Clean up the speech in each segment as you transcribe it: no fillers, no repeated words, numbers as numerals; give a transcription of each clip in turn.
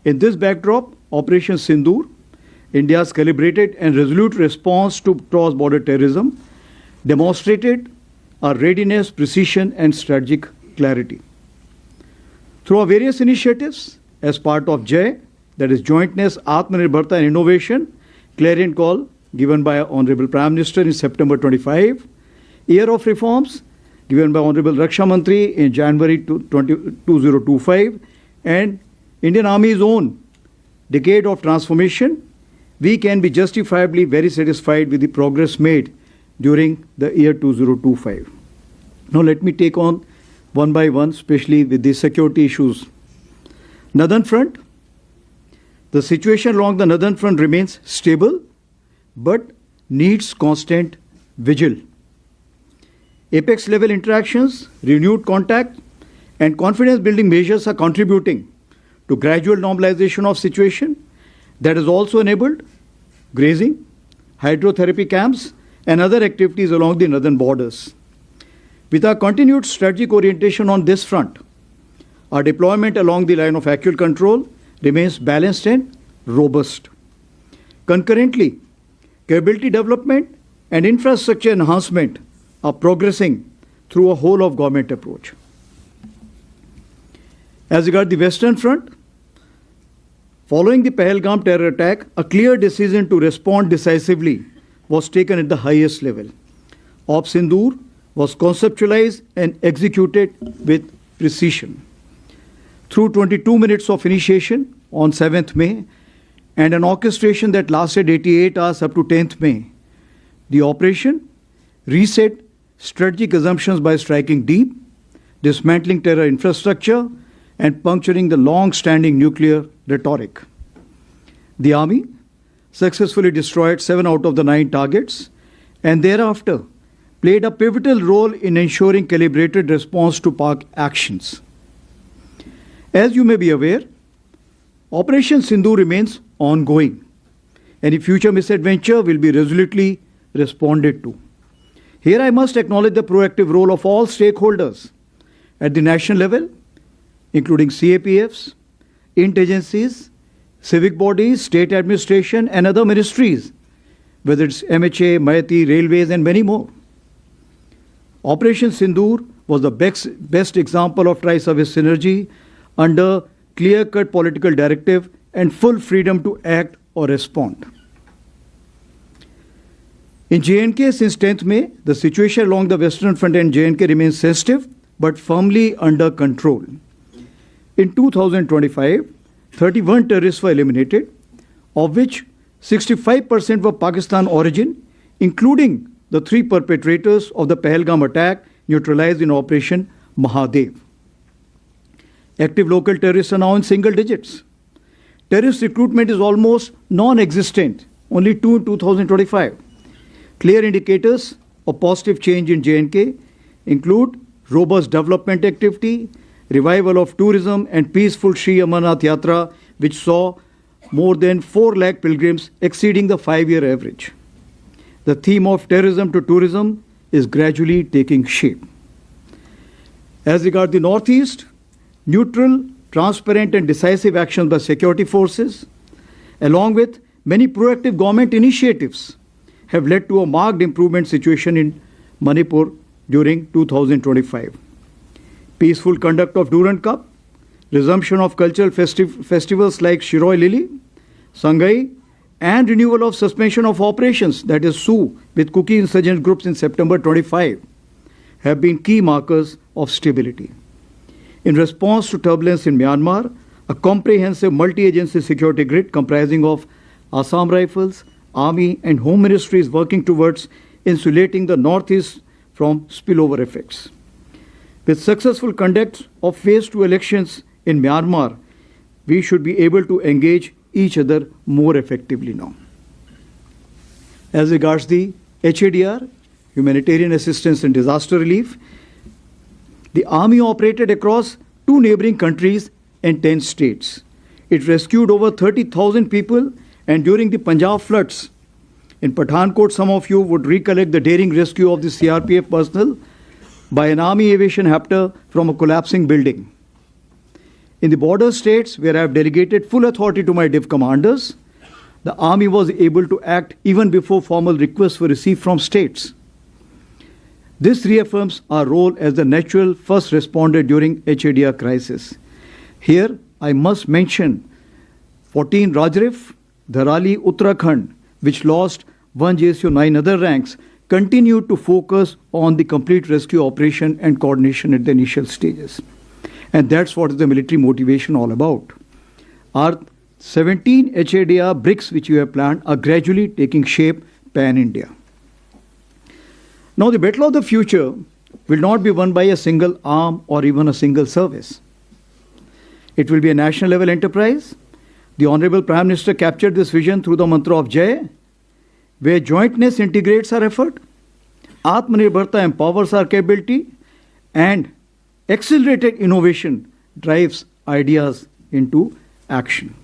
In this backdrop, Operation Sindoor, India's calibrated and resolute response to cross-border terrorism, demonstrated our readiness, precision, and strategic clarity. Through our various initiatives, as part of JAY, that is Jointness, Atmanirbharta and Innovation, clarion call given by Honorable Prime Minister in September 25, Year of Reforms given by Honorable Raksha Mantri in January 2025, and Indian Army's own decade of transformation, we can be justifiably very satisfied with the progress made during the year 2025. Now let me take on one by one, especially with the security issues. Northern Front. The situation along the Northern Front remains stable, but needs constant vigil. Apex level interactions, renewed contact, and confidence building measures are contributing to gradual normalization of situation that has also enabled grazing, hydrotherapy camps, and other activities along the northern borders. With our continued strategic orientation on this front, our deployment along the line of actual control remains balanced and robust. Concurrently, capability development and infrastructure enhancement are progressing through a whole of government approach. As regards the Western Front, following the Pahalgam terror attack, a clear decision to respond decisively was taken at the highest level. Op Sindoor was conceptualized and executed with precision. Through 22 minutes of initiation on 7th May and an orchestration that lasted 88 hours up to 10th May, the operation reset strategic assumptions by striking deep, dismantling terror infrastructure, and puncturing the long-standing nuclear rhetoric. The Army successfully destroyed 7 out of the 9 targets and thereafter played a pivotal role in ensuring calibrated response to PAK actions. As you may be aware, Operation Sindoor remains ongoing. Any future misadventure will be resolutely responded to. Here I must acknowledge the proactive role of all stakeholders at the national level, including CAPFs, inter-agencies, civic bodies, state administration, and other ministries, whether it's MHA, Maiti, Railways, and many more. Operation Sindoor was the best example of tri-service synergy under clear-cut political directive and full freedom to act or respond. In J&K, since 10th May, the situation along the Western Front and J&K remains sensitive but firmly under control. In 2025, 31 terrorists were eliminated, of which 65% were Pakistan origin, including the 3 perpetrators of the Pahalgam attack neutralized in Operation Mahadev. Active local terrorists are now in single digits. Terrorist recruitment is almost non-existent, only 2 in 2025. Clear indicators of positive change in J&K include robust development activity, revival of tourism, and peaceful Sri Amarnath Yatra, which saw more than 4 lakh pilgrims, exceeding the 5-year average. The theme of terrorism to tourism is gradually taking shape. As regards the Northeast, neutral, transparent, and decisive actions by security forces, along with many proactive government initiatives, have led to a marked improvement situation in Manipur during 2025. Peaceful conduct of Durand Cup, resumption of cultural festivals like Shiroi Lili, Sangai, and renewal of suspension of operations, that is SU, with Kuki insurgent groups in September 25, have been key markers of stability. In response to turbulence in Myanmar, a comprehensive multi-agency security grid comprising of Assam Rifles, Army, and Home Ministry is working towards insulating the Northeast from spillover effects. With successful conduct of phase 2 elections in Myanmar, we should be able to engage each other more effectively now. As regards the HADR, Humanitarian Assistance and Disaster Relief, the Army operated across 2 neighboring countries and 10 states. It rescued over 30,000 people, and during the Punjab floods in Pathankot, some of you would recollect the daring rescue of the CRPF personnel by an Army aviation helicopter from a collapsing building. In the border states, where I have delegated full authority to my div commanders, the Army was able to act even before formal requests were received from states. This reaffirms our role as the natural first responder during HADR crisis. Here, I must mention 14 Rajrif, Dharali, Uttarakhand, which lost 1 JSU 9 other ranks, continued to focus on the complete rescue operation and coordination at the initial stages. And that's what is the military motivation all about. Our 17 HADR bricks which we have planned are gradually taking shape pan-India. Now the battle of the future will not be won by a single arm or even a single service. It will be a national level enterprise. The Honorable Prime Minister captured this vision through the mantra of Jai, where jointness integrates our effort, Atmanirbharta empowers our capability, and accelerated innovation drives ideas into action.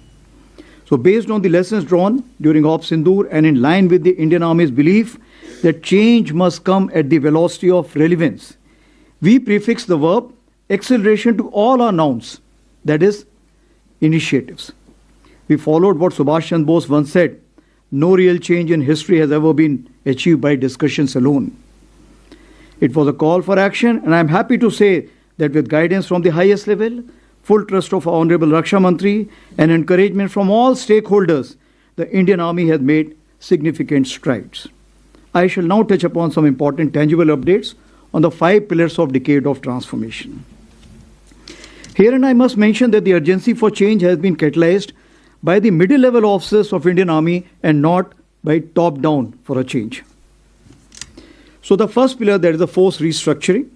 So based on the lessons drawn during Op Sindoor and in line with the Indian Army's belief that change must come at the velocity of relevance, we prefix the verb acceleration to all our nouns, that is, initiatives. We followed what Subhash Chandra Bose once said, no real change in history has ever been achieved by discussions alone. It was a call for action, and I am happy to say that with guidance from the highest level, full trust of our Honorable Raksha Mantri, and encouragement from all stakeholders, the Indian Army has made significant strides. I shall now touch upon some important tangible updates on the 5 pillars of decade of transformation. Herein I must mention that the urgency for change has been catalyzed by the middle level officers of Indian Army and not by top down for a change. So the first pillar, that is the force restructuring,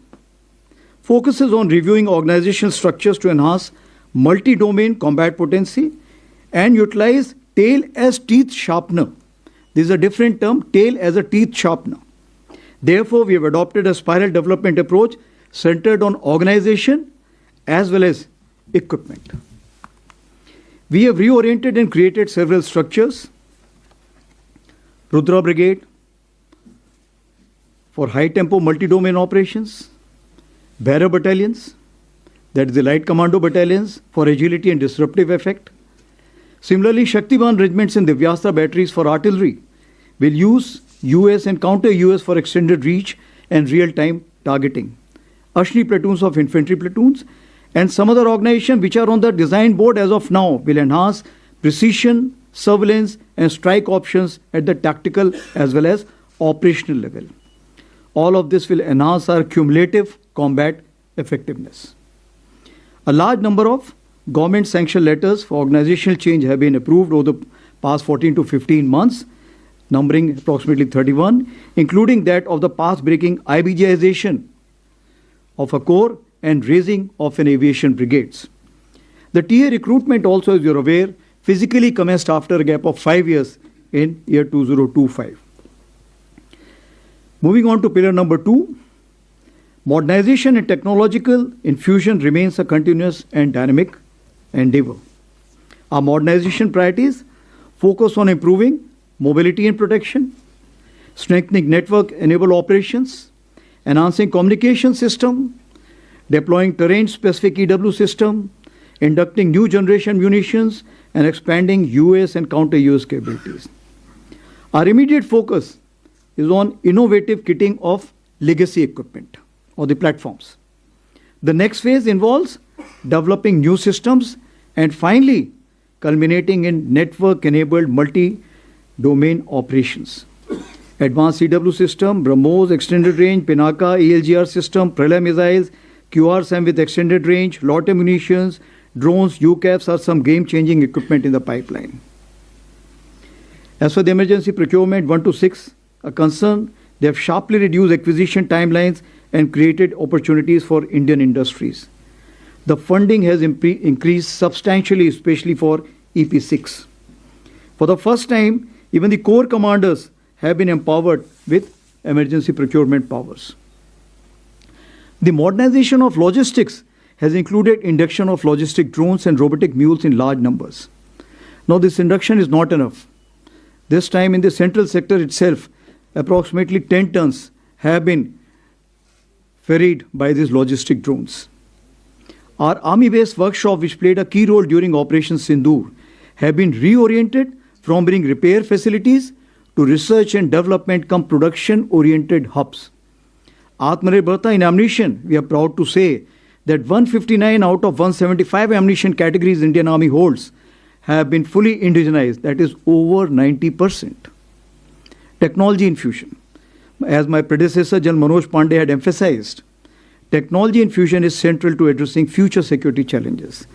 focuses on reviewing organizational structures to enhance multi-domain combat potency and utilize tail as teeth sharpener. This is a different term, tail as a teeth sharpener. Therefore, we have adopted a spiral development approach centered on organization as well as equipment. We have reoriented and created several structures. Rudra Brigade for high-tempo multi-domain operations, Bearer battalions, that is the light commando battalions for agility and disruptive effect. Similarly, Shaktivan regiments and Divyastra batteries for artillery will use US and counter-US for extended reach and real-time targeting. Ashni platoons of infantry platoons and some other organizations which are on the design board as of now will enhance precision, surveillance and strike options at the tactical as well as operational level. All of this will enhance our cumulative combat effectiveness. A large number of government sanctioned letters for organizational change have been approved over the past 14 to 15 months, numbering approximately 31, including that of the path-breaking IBGization of a corps and raising of an aviation brigades. The TA recruitment also, as you are aware, physically commenced after a gap of 5 years in year 2025. Moving on to pillar number 2, modernization and technological infusion remains a continuous and dynamic endeavor. Our modernization priorities focus on improving mobility and protection, strengthening network-enabled operations, enhancing communication system, deploying terrain-specific EW system, inducting new generation munitions, and expanding US and counter-US capabilities. Our immediate focus is on innovative kitting of legacy equipment or the platforms. The next phase involves developing new systems and finally culminating in network-enabled multi-domain operations. Advanced EW system, BrahMos, extended range, Pinaka, ELGR system, Pralay missiles, QRSAM with extended range, Lotte munitions, drones, UCAVs are some game-changing equipment in the pipeline. As for the emergency procurement 1 to 6 are concerned, they have sharply reduced acquisition timelines and created opportunities for Indian industries. The funding has increased substantially, especially for EP6. For the first time, even the corps commanders have been empowered with emergency procurement powers. The modernization of logistics has included induction of logistic drones and robotic mules in large numbers. Now, this induction is not enough. This time in the central sector itself, approximately 10 tons have been ferried by these logistic drones. Our army-based workshop, which played a key role during Operation Sindoor, have been reoriented from being repair facilities to research and development come production-oriented hubs. Atmanirbharta in ammunition, we are proud to say that 159 out of 175 ammunition categories Indian Army holds have been fully indigenized, that is over 90%. Technology infusion. As my predecessor, General Manoj Pandey, had emphasized, technology infusion is central to addressing future security challenges.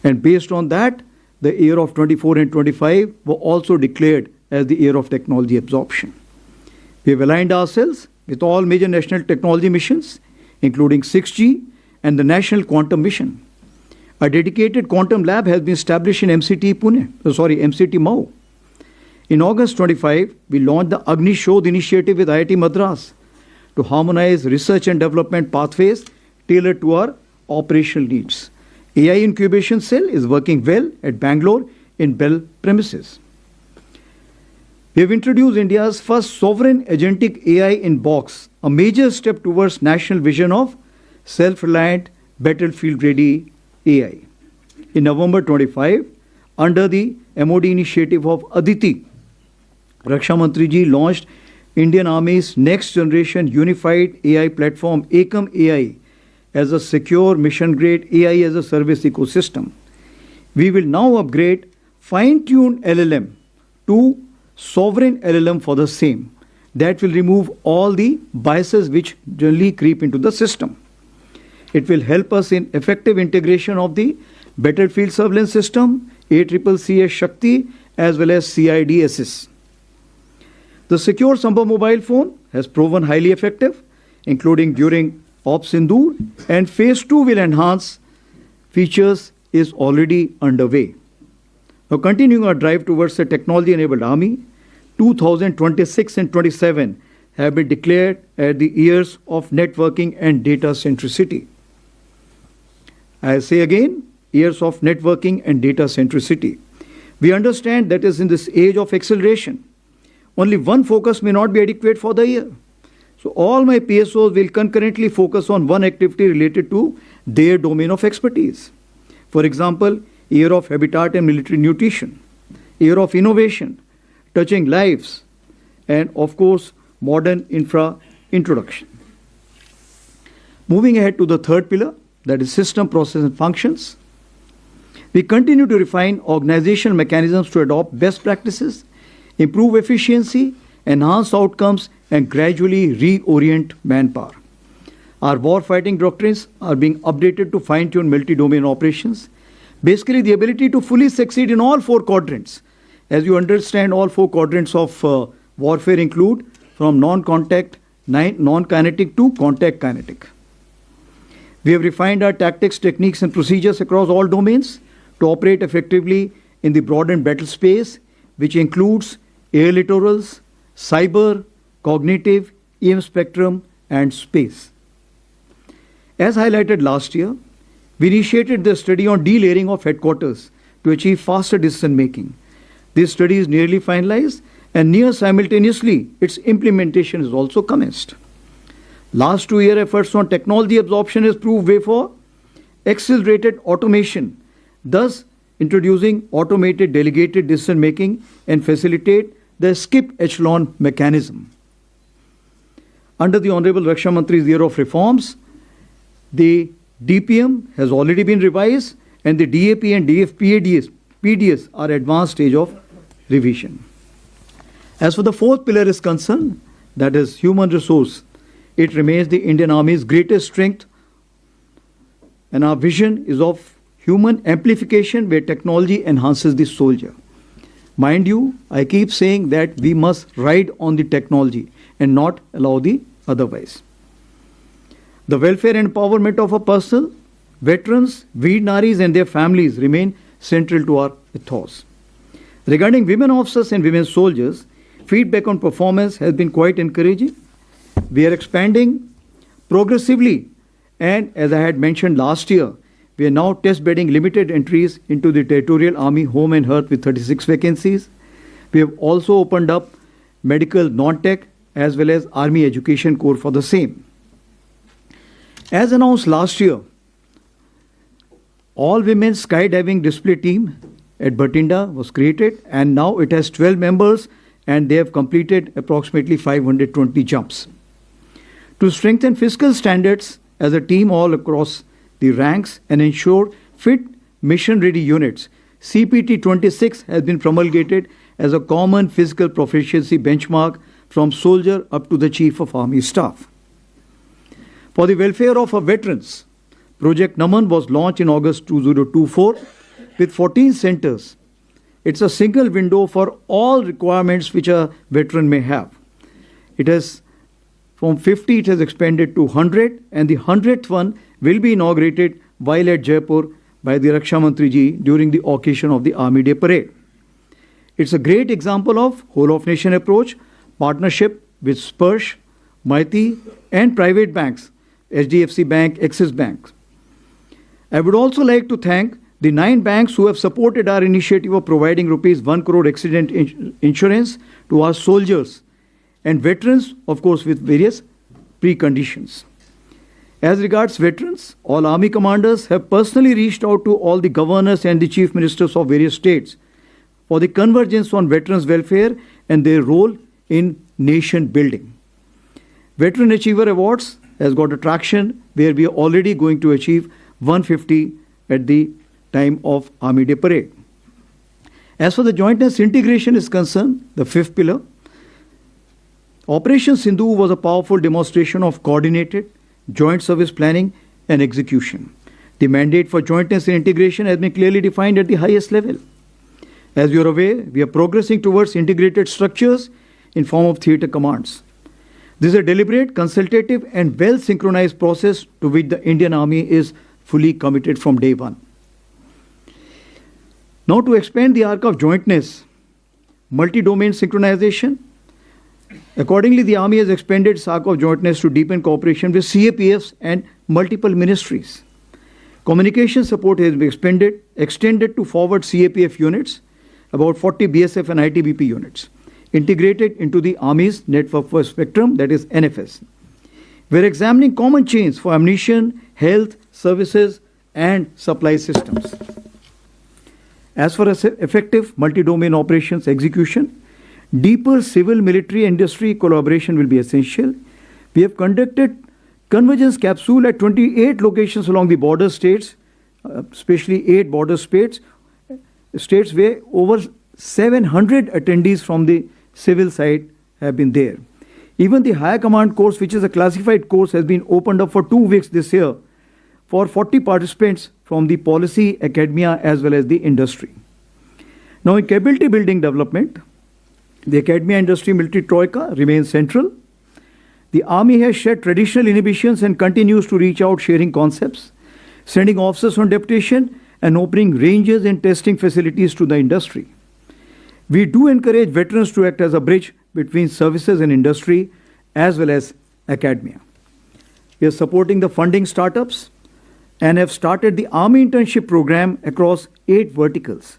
And based on that, the year of 24 and 25 were also declared as the year of technology absorption. We have aligned ourselves with all major national technology missions, including 6G and the National Quantum Mission. A dedicated quantum lab has been established in MCT Mau. In August 25, we launched the Agni Shodh initiative with IIT Madras to harmonize research and development pathways tailored to our operational needs. AI incubation cell is working well at Bangalore in Bell premises. We have introduced India's first sovereign agentic AI in box, a major step towards national vision of self-reliant, battlefield-ready AI. In November 25, under the MOD initiative of Aditi, Raksha Mantri ji launched Indian Army's next generation unified AI platform, Ekam AI, as a secure mission-grade AI as a service ecosystem. We will now upgrade fine-tuned LLM to sovereign LLM for the same. That will remove all the biases which generally creep into the system. It will help us in effective integration of the battlefield surveillance system, ACCC Shakti, as well as CIDSS. The secure Sambhav mobile phone has proven highly effective, including during Op Sindoor, and Phase 2 will enhance features is already underway. Now, continuing our drive towards a technology-enabled army, 2026 and 27 have been declared as the years of networking and data centricity. I say again, years of networking and data centricity. We understand that is in this age of acceleration, only one focus may not be adequate for the year. So all my PSOs will concurrently focus on one activity related to their domain of expertise. For example, year of habitat and military nutrition, year of innovation, touching lives, and of course, modern infra introduction. Moving ahead to the third pillar, that is system, process, and functions. We continue to refine organizational mechanisms to adopt best practices, improve efficiency, enhance outcomes, and gradually reorient manpower. Our warfighting doctrines are being updated to fine-tune multi-domain operations. Basically, the ability to fully succeed in all four quadrants. As you understand, all four quadrants of warfare include from non-contact, non-kinetic to contact kinetic. We have refined our tactics, techniques, and procedures across all domains to operate effectively in the broadened battle space, which includes air littorals, cyber, cognitive, EM spectrum, and space. As highlighted last year, we initiated the study on delayering of headquarters to achieve faster decision making. This study is nearly finalized, and near simultaneously, its implementation is also commenced. Last 2 year efforts on technology absorption has proved way for accelerated automation, thus introducing automated delegated decision making and facilitate the skip echelon mechanism. Under the Honorable Raksha Mantri's year of reforms, the DPM has already been revised, and the DAP and PDS are advanced stage of revision. As for the fourth pillar is concerned, that is human resource, it remains the Indian Army's greatest strength, and our vision is of human amplification where technology enhances the soldier. Mind you, I keep saying that we must ride on the technology and not allow the otherwise. The welfare and empowerment of our personnel, veterans, Veer Naris and their families remain central to our ethos. Regarding women officers and women soldiers, feedback on performance has been quite encouraging. We are expanding progressively, and as I had mentioned last year, we are now test bedding limited entries into the Territorial Army Home and Hearth with 36 vacancies. We have also opened up medical non-tech as well as Army Education Corps for the same. As announced last year, All women skydiving display team at Bhatinda was created, and now it has 12 members and they have completed approximately 520 jumps. To strengthen fiscal standards as a team all across the ranks and ensure fit mission-ready units, CPT 26 has been promulgated as a common physical proficiency benchmark from soldier up to the Chief of Army Staff. For the welfare of our veterans, Project Naman was launched in August 2024 with 14 centers. It's a single window for all requirements which a veteran may have. It has from 50 it has expanded to 100, and the 100th one will be inaugurated while at Jaipur by the Raksha Mantri ji during the occasion of the Army Day Parade. It's a great example of whole of nation approach, partnership with Sparsh, Maiti and private banks, HDFC Bank, Axis Bank. I would also like to thank the 9 banks who have supported our initiative of providing rupees 1 crore accident insurance to our soldiers and veterans, of course, with various preconditions. As regards veterans, all army commanders have personally reached out to all the governors and the chief ministers of various states for the convergence on veterans' welfare and their role in nation building. Veteran Achiever Awards has got a traction where we are already going to achieve 150 at the time of Army Day Parade. As for the jointness integration is concerned, the 5th pillar, Operation Sindhu was a powerful demonstration of coordinated joint service planning and execution. The mandate for jointness and integration has been clearly defined at the highest level. As you are aware, we are progressing towards integrated structures in form of theatre commands. This is a deliberate, consultative and well-synchronized process to which the Indian Army is fully committed from day one. Now to expand the arc of jointness, multi-domain synchronization. Accordingly, the Army has expanded its arc of jointness to deepen cooperation with CAPFs and multiple ministries. Communication support has been extended to forward CAPF units, about 40 BSF and ITBP units, integrated into the Army's Network for Spectrum, that is NFS. We are examining common chains for ammunition, health, services, and supply systems. As for effective multi-domain operations execution, deeper civil-military industry collaboration will be essential. We have conducted convergence capsule at 28 locations along the border states, especially 8 border states where over 700 attendees from the civil side have been there. Even the Higher Command course, which is a classified course, has been opened up for 2 weeks this year for 40 participants from the policy, academia, as well as the industry. Now, in capability building development, the academia industry military troika remains central. The Army has shed traditional inhibitions and continues to reach out, sharing concepts, sending officers on deputation, and opening ranges and testing facilities to the industry. We do encourage veterans to act as a bridge between services and industry, as well as academia. We are supporting the funding startups and have started the Army internship program across 8 verticals.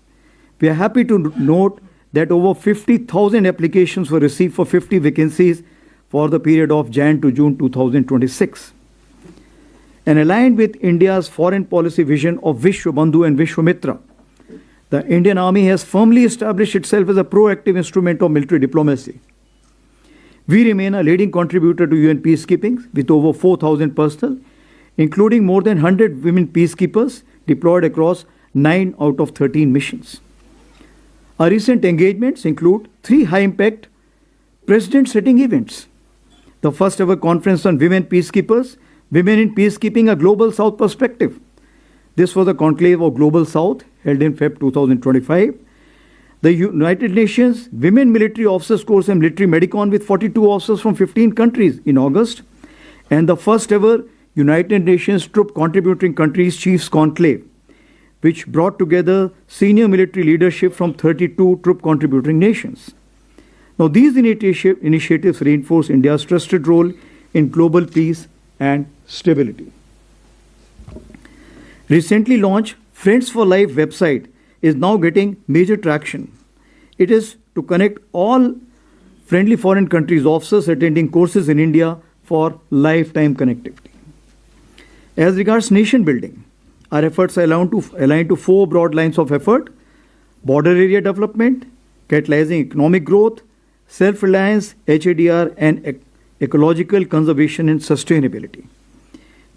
We are happy to note that over 50,000 applications were received for 50 vacancies for the period of Jan to June 2026. And aligned with India's foreign policy vision of Vishwabandhu and Vishwamitra, the Indian Army has firmly established itself as a proactive instrument of military diplomacy. We remain a leading contributor to UN peacekeeping with over 4,000 personnel, including more than 100 women peacekeepers deployed across 9 out of 13 missions. Our recent engagements include 3 high-impact president-setting events. The first ever conference on women peacekeepers, Women in Peacekeeping, a Global South Perspective. This was a conclave of Global South held in Feb 2025. The United Nations Women Military Officers Course and Military Medicon with 42 officers from 15 countries in August. And the first ever United Nations Troop Contributing Countries Chiefs Conclave, which brought together senior military leadership from 32 troop contributing nations. Now, these initiatives reinforce India's trusted role in global peace and stability. Recently launched Friends for Life website is now getting major traction. It is to connect all friendly foreign countries' officers attending courses in India for lifetime connectivity. As regards nation building, our efforts are aligned to four broad lines of effort: border area development, catalyzing economic growth, self-reliance, HADR, and ecological conservation and sustainability.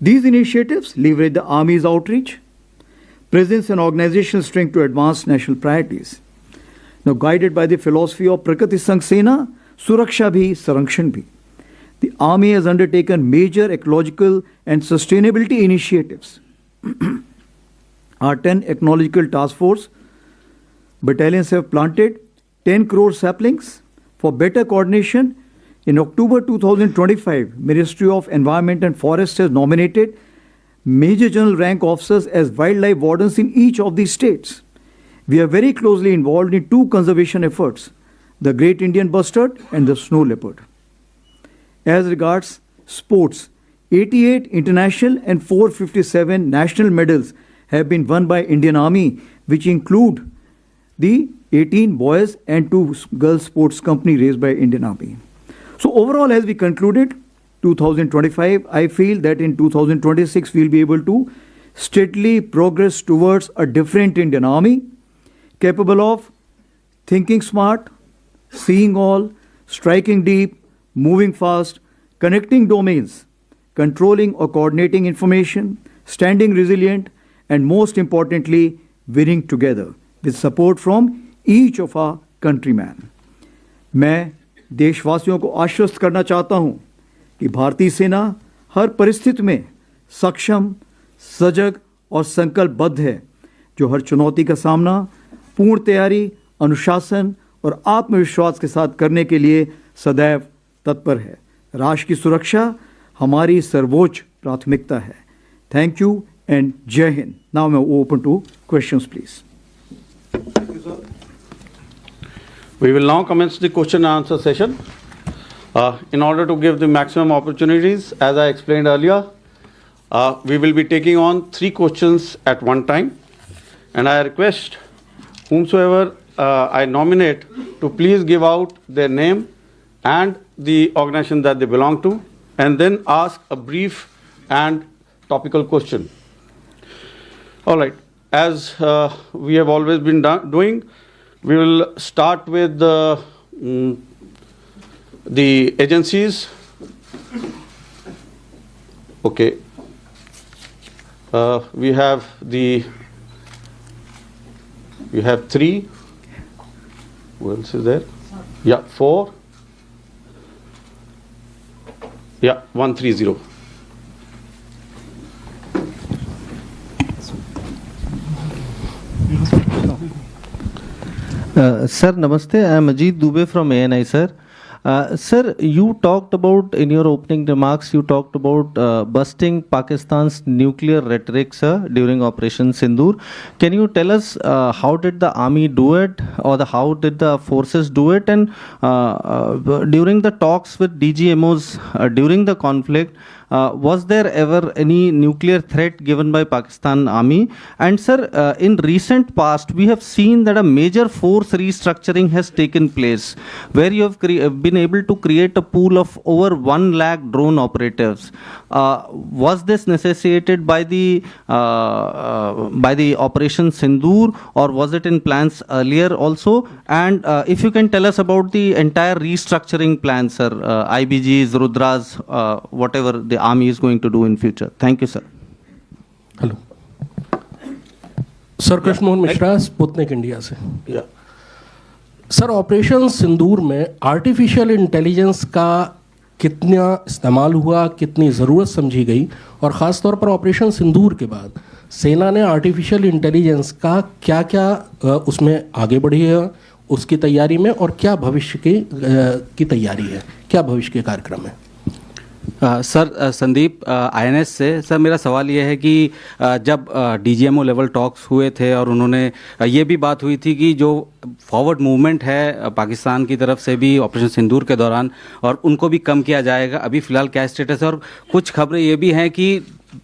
These initiatives leverage the Army's outreach, presence, and organizational strength to advance national priorities. Now, guided by the philosophy of Prakriti Sang Sena, Suraksha Bhi, Sarakshan Bhi, the Army has undertaken major ecological and sustainability initiatives. Our 10 ecological task force battalions have planted 10 crore saplings. For better coordination, in October 2025, Ministry of Environment and Forest has nominated Major General rank officers as wildlife wardens in each of these states. We are very closely involved in two conservation efforts, the Great Indian Bustard and the Snow Leopard. As regards sports, 88 international and 457 national medals have been won by Indian Army, which include the 18 boys and 2 girls sports company raised by Indian Army. So overall, as we concluded 2025, I feel that in 2026 we'll be able to steadily progress towards a different Indian Army, capable of thinking smart, seeing all, striking deep, moving fast, connecting domains, controlling or coordinating information, standing resilient, and most importantly, winning together with support from each of our countrymen. मैं देशवासियों को आश्वस्त करना चाहता हूं कि भारतीय सेना हर परिस्थिति में सक्षम, सजग और संकल्पबद्ध है, जो हर चुनौती का सामना पूर्ण तैयारी, अनुशासन और आत्मविश्वास के साथ करने के लिए सदैव तत्पर है. राष्ट्र की सुरक्षा हमारी सर्वोच्च प्राथमिकता है. थैंक यू एंड जय हिंद. नाउ मैं open two questions please. We will now commence the question and answer session. In order to give the maximum opportunities, as I explained earlier, we will be taking on 3 questions at one time, and I request whomsoever I nominate to please give out their name and the organization that they belong to, and then ask a brief and topical question. All right, as we have always been doing, we will start with the agencies. Okay. We have 3. Who else is there? Yeah, 4. Yeah, 130. Sir, namaste. I am Ajit Dubey from ANI, sir. Sir, you talked about, in your opening remarks, you talked about busting Pakistan's nuclear rhetoric, sir, during Operation Sindoor. Can you tell us how did the army do it, or how did the forces do it? And during the talks with DGMOs during the conflict, was there ever any nuclear threat given by Pakistan Army? And sir, in recent past, we have seen that a major force restructuring has taken place, where you have been able to create a pool of over 1 lakh drone operatives. Was this necessitated by the Operation Sindoor, or was it in plans earlier also? And if you can tell us about the entire restructuring plan, sir, IBGs, Rudras, whatever the army is going to do in future. Thank you, sir. Hello sir, Krishna Mohan Mishra, Sputnik India से. Sir, operation सिंदूर में artificial intelligence का कितना इस्तेमाल हुआ, कितनी ज़रूरत समझी गई, और ख़ास तौर पर ऑपरेशन सिंदूर के बाद सेना ने आर्टिफिशियल इंटेलिजेंस का क्या क्या उसमें आगे बढ़ी है उसकी तैयारी में, और क्या भविष्य की तैयारी है, क्या भविष्य के कार्यक्रम है? सर, संदीप INS से. सर, मेरा सवाल ये है कि जब DGMO लेवल टॉक्स हुए थे और उन्होंने ये भी बात हुई थी कि जो फॉरवर्ड मूवमेंट है पाकिस्तान की तरफ से भी ऑपरेशन सिंदूर के दौरान, और उनको भी कम किया जाएगा, अभी फ़िलहाल क्या स्टेटस है? और कुछ खबरें ये भी हैं कि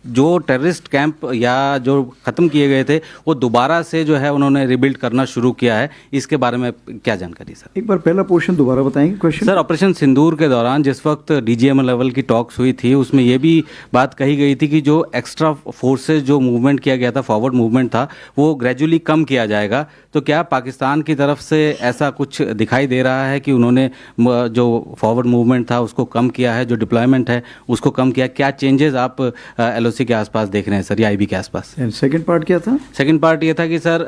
जो टेररिस्ट कैंप या जो ख़त्म किए गए थे वो दोबारा से जो है उन्होंने रिबिल्ड करना शुरू किया है, इसके बारे में क्या जानकारी सर? एक बार पहला पोर्शन दोबारा बताएंगे क्वेश्चन। सर, ऑपरेशन सिंदूर के दौरान जिस वक्त डीजीएमओ लेवल की टॉक्स हुई थी उसमें ये भी बात कही गई थी कि जो एक्स्ट्रा फोर्सेज जो मूवमेंट किया गया था, फॉरवर्ड मूवमेंट था, वो ग्रेजुअली कम किया जाएगा। तो क्या पाकिस्तान की तरफ से ऐसा कुछ दिखाई दे रहा है कि उन्होंने जो फॉरवर्ड मूवमेंट था उसको कम किया है, जो डिप्लॉयमेंट है उसको कम किया? क्या चेंजेस आप एलओसी के आसपास देख रहे हैं सर, या आईबी के आसपास? सेकंड पार्ट क्या था? सेकंड पार्ट ये था कि सर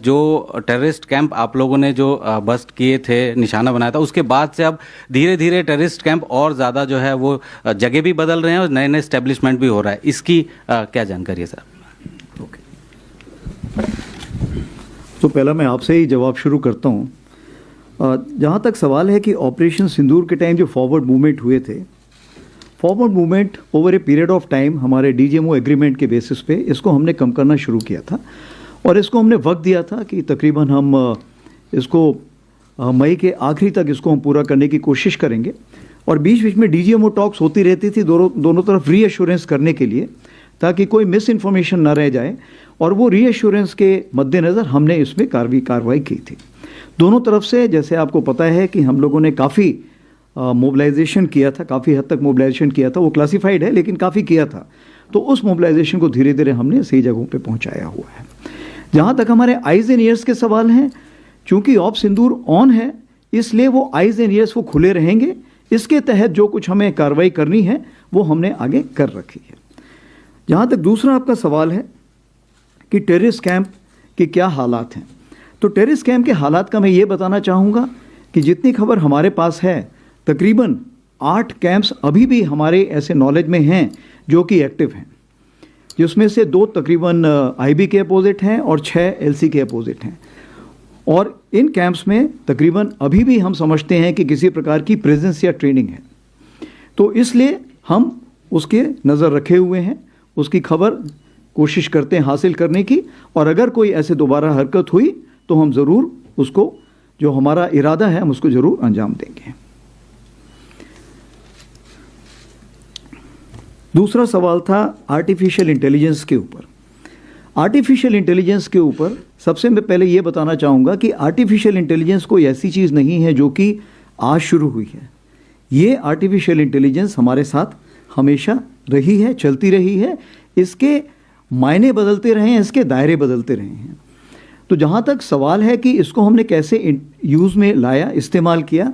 जो टेररिस्ट कैंप आप लोगों ने जो बस्ट किए थे, निशाना बनाया था, उसके बाद से अब धीरे धीरे टेररिस्ट कैंप और ज़्यादा जो है वो जगह भी बदल रहे हैं और नए नए स्टैब्लिशमेंट भी हो रहा है, इसकी क्या जानकारी है सर? तो पहला मैं आपसे ही जवाब शुरू करता हूँ। जहाँ तक सवाल है कि ऑपरेशन सिंदूर के टाइम जो फॉरवर्ड मूवमेंट हुए थे, forward movement over a period of time हमारे डीजीएमओ एग्रीमेंट के बेसिस पे इसको हमने कम करना शुरू किया था और इसको हमने वक्त दिया था कि तकरीबन हम इसको मई के आखिरी तक इसको हम पूरा करने की कोशिश करेंगे। और बीच बीच में डीजीएमओ टॉक्स होती रहती थी दोनों तरफ रीअश्योरेंस करने के लिए, ताकि कोई मिस इन्फॉर्मेशन ना रह जाए, और वो रीअश्योरेंस के मद्देनज़र हमने इसमें कार्रवाई की थी दोनों तरफ से। जैसे आपको पता है कि हम लोगों ने काफ़ी मोबिलाइजेशन किया था, काफ़ी हद तक मोबिलाइजेशन किया था, वो क्लासिफाइड है लेकिन काफ़ी किया था, तो उस मोबिलाइजेशन को धीरे धीरे हमने सही जगहों पे पहुंचाया हुआ है। जहाँ तक हमारे आइज़ एंड ईयर्स के सवाल हैं, चूँकि ऑप सिंदूर ऑन है इसलिए वो आइज़ एंड ईयर्स वो खुले रहेंगे। इसके तहत जो कुछ हमें कार्रवाई करनी है वो हमने आगे कर रखी है। जहाँ तक दूसरा आपका सवाल है कि टेररिस्ट कैंप के क्या हालात हैं, तो टेररिस्ट कैंप के हालात का मैं ये बताना चाहूँगा कि जितनी खबर हमारे पास है, तकरीबन 8 कैंप्स अभी भी हमारे ऐसे नॉलेज में हैं जो कि एक्टिव हैं, जिसमें से 2 तकरीबन आईबी के अपोजिट हैं और 6 एलसी के अपोजिट हैं। और इन कैंप्स में तकरीबन अभी भी हम समझते हैं कि किसी प्रकार की प्रेजेंस या ट्रेनिंग है, तो इसलिए हम उसके नज़र रखे हुए हैं, उसकी खबर कोशिश करते हैं हासिल करने की, और अगर कोई ऐसे दोबारा हरकत हुई तो हम ज़रूर उसको, जो हमारा इरादा है, हम उसको ज़रूर अंजाम देंगे। दूसरा सवाल था आर्टिफिशियल इंटेलिजेंस के ऊपर। आर्टिफिशियल इंटेलिजेंस के ऊपर सबसे मैं पहले ये बताना चाहूँगा कि आर्टिफिशियल इंटेलिजेंस कोई ऐसी चीज़ नहीं है जो कि आज शुरू हुई है। ये आर्टिफिशियल इंटेलिजेंस हमारे साथ हमेशा रही है, चलती रही है, इसके मायने बदलते रहे हैं, इसके दायरे बदलते रहे हैं। तो जहाँ तक सवाल है कि इसको हमने कैसे यूज़ में लाया, इस्तेमाल किया,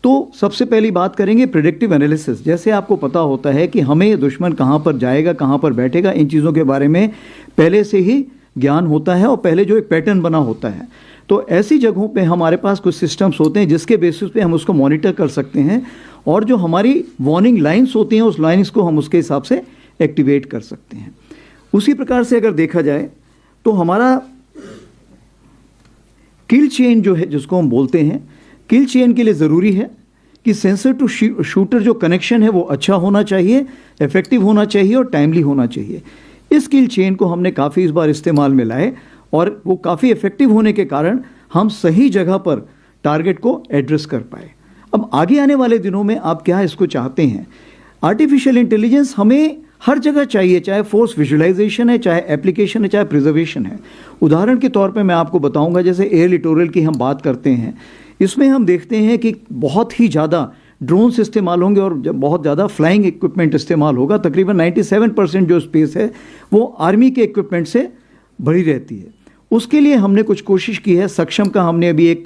तो सबसे पहली बात करेंगे प्रेडिक्टिव एनालिसिस। जैसे आपको पता होता है कि हमें दुश्मन कहाँ पर जाएगा, कहाँ पर बैठेगा, इन चीज़ों के बारे में पहले से ही ज्ञान होता है और पहले जो एक पैटर्न बना होता है, तो ऐसी जगहों पे हमारे पास कुछ सिस्टम्स होते हैं जिसके बेसिस पे हम उसको मॉनिटर कर सकते हैं, और जो हमारी वार्निंग लाइन्स होती हैं उस लाइन्स को हम उसके हिसाब से एक्टिवेट कर सकते हैं। उसी प्रकार से अगर देखा जाए तो हमारा किल चेन जो है, जिसको हम बोलते हैं, किल चेन के लिए ज़रूरी है कि सेंसर टू शूटर जो कनेक्शन है वो अच्छा होना चाहिए, इफेक्टिव होना चाहिए और टाइमली होना चाहिए। इस किल चेन को हमने काफ़ी इस बार इस्तेमाल में लाए और वो काफ़ी इफेक्टिव होने के कारण हम सही जगह पर टारगेट को एड्रेस कर पाए। अब आगे आने वाले दिनों में आप क्या इसको चाहते हैं? आर्टिफिशियल इंटेलिजेंस हमें हर जगह चाहिए, चाहे फोर्स विजुअलाइजेशन है, चाहे एप्लीकेशन है, चाहे प्रिजर्वेशन है। उदाहरण के तौर पे मैं आपको बताऊंगा, जैसे एयर लिटोरल की हम बात करते हैं, इसमें हम देखते हैं कि बहुत ही ज़्यादा ड्रोन्स इस्तेमाल होंगे और जब बहुत ज़्यादा फ्लाइंग इक्विपमेंट इस्तेमाल होगा। तकरीबन 97% जो स्पेस है वो आर्मी के इक्विपमेंट से भरी रहती है। उसके लिए हमने कुछ कोशिश की है। सक्षम का हमने अभी एक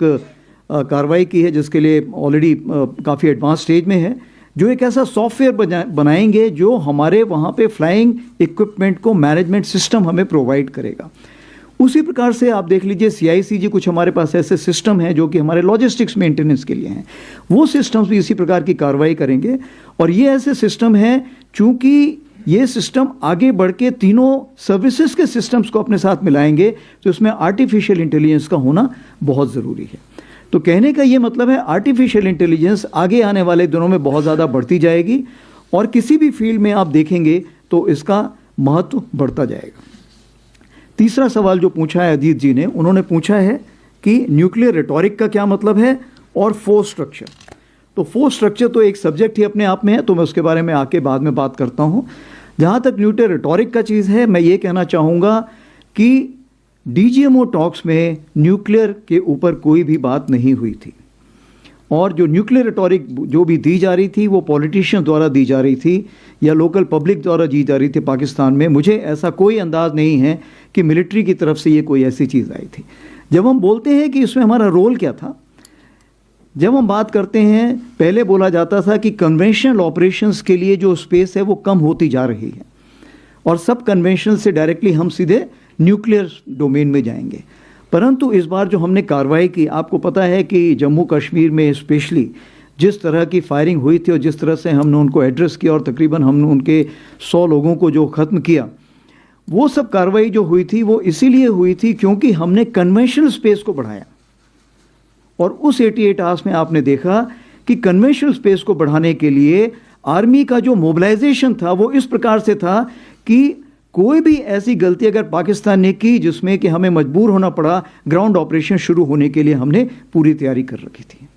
कार्रवाई की है जिसके लिए ऑलरेडी काफ़ी एडवांस स्टेज में है, जो एक ऐसा सॉफ्टवेयर बनाएंगे जो हमारे वहाँ पे फ्लाइंग इक्विपमेंट को मैनेजमेंट सिस्टम हमें प्रोवाइड करेगा। उसी प्रकार से आप देख लीजिए CICG, कुछ हमारे पास ऐसे सिस्टम हैं जो कि हमारे लॉजिस्टिक्स मेंटेनेंस के लिए हैं, वो सिस्टम्स भी इसी प्रकार की कार्रवाई करेंगे। और ये ऐसे सिस्टम हैं, चूँकि ये सिस्टम आगे बढ़ के तीनों सर्विसेज के सिस्टम्स को अपने साथ मिलाएंगे, तो इसमें आर्टिफिशियल इंटेलिजेंस का होना बहुत ज़रूरी है। तो कहने का ये मतलब है आर्टिफिशियल इंटेलिजेंस आगे आने वाले दिनों में बहुत ज़्यादा बढ़ती जाएगी और किसी भी फील्ड में आप देखेंगे तो इसका महत्व बढ़ता जाएगा। तीसरा सवाल जो पूछा है अजीत जी ने, उन्होंने पूछा है कि न्यूक्लियर रेटोरिक का क्या मतलब है और फोर्स स्ट्रक्चर। तो फोर्स स्ट्रक्चर तो एक सब्जेक्ट ही अपने आप में है, तो मैं उसके बारे में आके बाद में बात करता हूँ। जहाँ तक न्यूक्लियर रिटॉरिक का चीज़ है, मैं ये कहना चाहूँगा कि डीजीएमओ टॉक्स में न्यूक्लियर के ऊपर कोई भी बात नहीं हुई थी, और जो न्यूक्लियर रिटॉरिक जो भी दी जा रही थी वो पॉलिटिशियन द्वारा दी जा रही थी या लोकल पब्लिक द्वारा दी जा रही थी पाकिस्तान में। मुझे ऐसा कोई अंदाज़ नहीं है कि मिलिट्री की तरफ से ये कोई ऐसी चीज़ आई थी। जब हम बोलते हैं कि इसमें हमारा रोल क्या था, जब हम बात करते हैं, पहले बोला जाता था कि कन्वेंशनल ऑपरेशंस के लिए जो स्पेस है वो कम होती जा रही है और सब कन्वेंशनल से डायरेक्टली हम सीधे न्यूक्लियर डोमेन में जाएंगे। परंतु इस बार जो हमने कार्रवाई की, आपको पता है कि जम्मू कश्मीर में स्पेशली जिस तरह की फायरिंग हुई थी और जिस तरह से हमने उनको एड्रेस किया और तकरीबन हमने उनके 100 लोगों को जो ख़त्म किया, वो सब कार्रवाई जो हुई थी वो इसीलिए हुई थी क्योंकि हमने कन्वेंशनल स्पेस को बढ़ाया। और उस 88 आवर्स में आपने देखा कि कन्वेंशनल स्पेस को बढ़ाने के लिए आर्मी का जो मोबिलाइजेशन था वो इस प्रकार से था कि कोई भी ऐसी गलती अगर पाकिस्तान ने की जिसमें कि हमें मजबूर होना पड़ा ग्राउंड ऑपरेशन शुरू होने के लिए, हमने पूरी तैयारी कर रखी थी।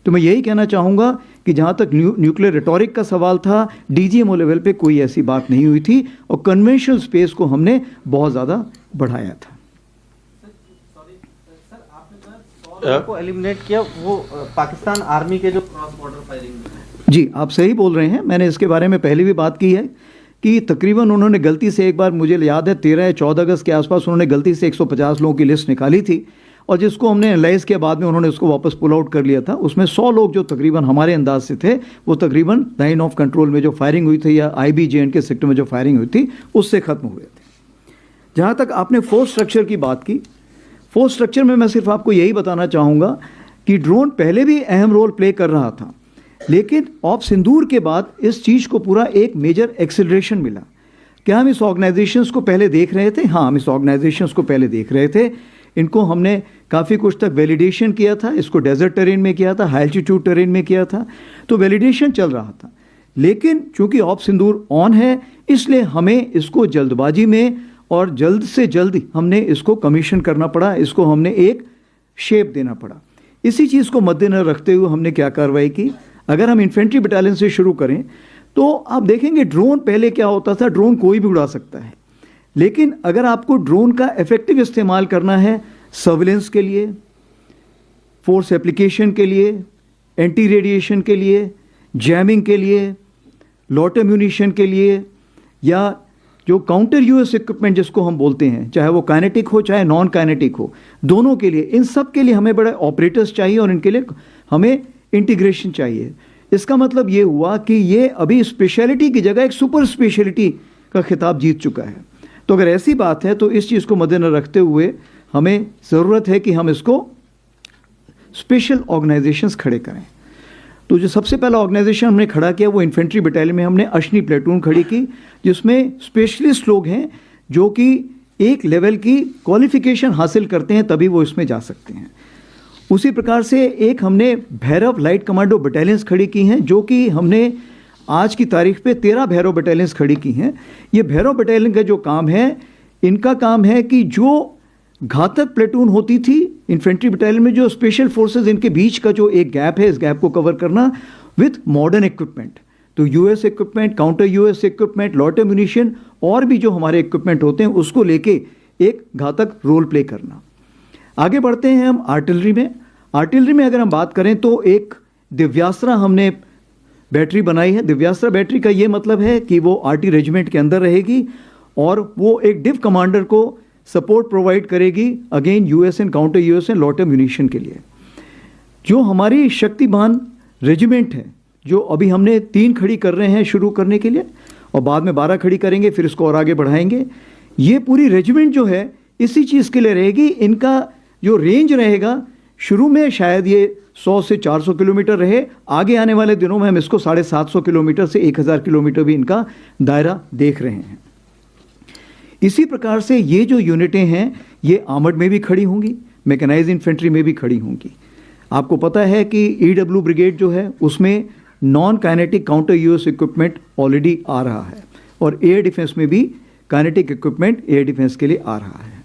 तो मैं यही कहना चाहूँगा कि जहाँ तक न्यूक्लियर रिटॉरिक का सवाल था, डीजीएमओ लेवल पे कोई ऐसी बात नहीं हुई थी और कन्वेंशनल स्पेस को हमने बहुत ज़्यादा बढ़ाया था। को एलिमिनेट किया वो पाकिस्तान आर्मी के जो क्रॉस बॉर्डर फायरिंग। जी, आप सही बोल रहे हैं। मैंने इसके बारे में पहले भी बात की है कि तकरीबन उन्होंने गलती से एक बार, मुझे याद है 13 या 14 अगस्त के आसपास उन्होंने गलती से 150 लोगों की लिस्ट निकाली थी और जिसको हमने एनालाइज किया, बाद में उन्होंने उसको वापस पुल आउट कर लिया था। उसमें 100 लोग जो तकरीबन हमारे अंदाज से थे वो तकरीबन लाइन ऑफ कंट्रोल में जो फायरिंग हुई थी या IB-JN के सेक्टर में जो फायरिंग हुई थी उससे ख़त्म हुए थे। जहाँ तक आपने फोर्स स्ट्रक्चर की बात की, फोर्स स्ट्रक्चर में मैं सिर्फ आपको यही बताना चाहूँगा कि ड्रोन पहले भी अहम रोल प्ले कर रहा था, लेकिन ऑफ सिंदूर के बाद इस चीज़ को पूरा एक मेजर एक्सेलरेशन मिला। क्या हम इस ऑर्गेनाइजेशंस को पहले देख रहे थे? हाँ, हम इस ऑर्गेनाइजेशंस को पहले देख रहे थे। इनको हमने काफ़ी कुछ तक वैलिडेशन किया था, इसको डेजर्ट टेरेन में किया था, हाई एल्टीट्यूड टेरेन में किया था, तो वैलिडेशन चल रहा था। लेकिन चूंकि ऑफ सिंदूर ऑन है, इसलिए हमें इसको जल्दबाजी में और जल्द से जल्द हमने इसको कमीशन करना पड़ा, इसको हमने एक शेप देना पड़ा। इसी चीज़ को मद्देनजर रखते हुए हमने क्या कार्रवाई की, अगर हम इन्फेंट्री बटालियन से शुरू करें तो आप देखेंगे ड्रोन पहले क्या होता था, ड्रोन कोई भी उड़ा सकता है, लेकिन अगर आपको ड्रोन का इफेक्टिव इस्तेमाल करना है सर्विलेंस के लिए, फोर्स एप्लीकेशन के लिए, एंटी रेडिएशन के लिए, जैमिंग के लिए, लॉट म्यूनिशन के लिए, या जो काउंटर यूएस इक्विपमेंट जिसको हम बोलते हैं, चाहे वो काइनेटिक हो चाहे नॉन काइनेटिक हो, दोनों के लिए, इन सब के लिए हमें बड़े ऑपरेटर्स चाहिए और इनके लिए हमें इंटीग्रेशन चाहिए। इसका मतलब ये हुआ कि ये अभी स्पेशलिटी की जगह एक सुपर स्पेशलिटी का खिताब जीत चुका है। तो अगर ऐसी बात है तो इस चीज़ को मद्देनजर रखते हुए हमें ज़रूरत है कि हम इसको स्पेशल ऑर्गेनाइजेशंस खड़े करें। तो जो सबसे पहला ऑर्गेनाइजेशन हमने खड़ा किया वो इन्फेंट्री बटालियन में हमने अशनी प्लेटून खड़ी की, जिसमें स्पेशलिस्ट लोग हैं जो कि एक लेवल की क्वालिफिकेशन हासिल करते हैं तभी वो इसमें जा सकते हैं। उसी प्रकार से एक हमने भैरव लाइट कमांडो बटालियंस खड़ी की हैं, जो कि हमने आज की तारीख पे 13 भैरव बटालियंस खड़ी की हैं। ये भैरव बटालियन का जो काम है, इनका काम है कि जो घातक प्लेटून होती थी इन्फेंट्री बटालियन में, जो स्पेशल फोर्सेस, इनके बीच का जो एक गैप है, इस गैप को कवर करना विथ मॉडर्न इक्विपमेंट। तो US equipment, counter US equipment, lot munition और भी जो हमारे इक्विपमेंट होते हैं उसको लेके एक घातक रोल प्ले करना। आगे बढ़ते हैं हम आर्टिलरी में। आर्टिलरी में अगर हम बात करें तो एक दिव्यास्त्र हमने बैटरी बनाई है। दिव्यास्त्र बैटरी का ये मतलब है कि वो आरटी रेजिमेंट के अंदर रहेगी और वो एक डिव कमांडर को सपोर्ट प्रोवाइड करेगी अगेन यूएसएन, काउंटर यूएसएन, लॉट म्यूनिशन के लिए। जो हमारी शक्तिमान रेजिमेंट है, जो अभी हमने 3 खड़ी कर रहे हैं शुरू करने के लिए और बाद में 12 खड़ी करेंगे, फिर इसको और आगे बढ़ाएंगे। ये पूरी रेजिमेंट जो है इसी चीज़ के लिए रहेगी। इनका जो रेंज रहेगा, शुरू में शायद ये 100 से 400 किलोमीटर रहे, आगे आने वाले दिनों में हम इसको 750 किलोमीटर से 1000 किलोमीटर भी इनका दायरा देख रहे हैं। इसी प्रकार से ये जो यूनिटें हैं ये आर्मर्ड में भी खड़ी होंगी, मैकेनाइज्ड इन्फेंट्री में भी खड़ी होंगी। आपको पता है कि ईडब्ल्यू ब्रिगेड जो है उसमें non kinetic counter US equipment already आ रहा है और एयर डिफेंस में भी काइनेटिक इक्विपमेंट एयर डिफेंस के लिए आ रहा है।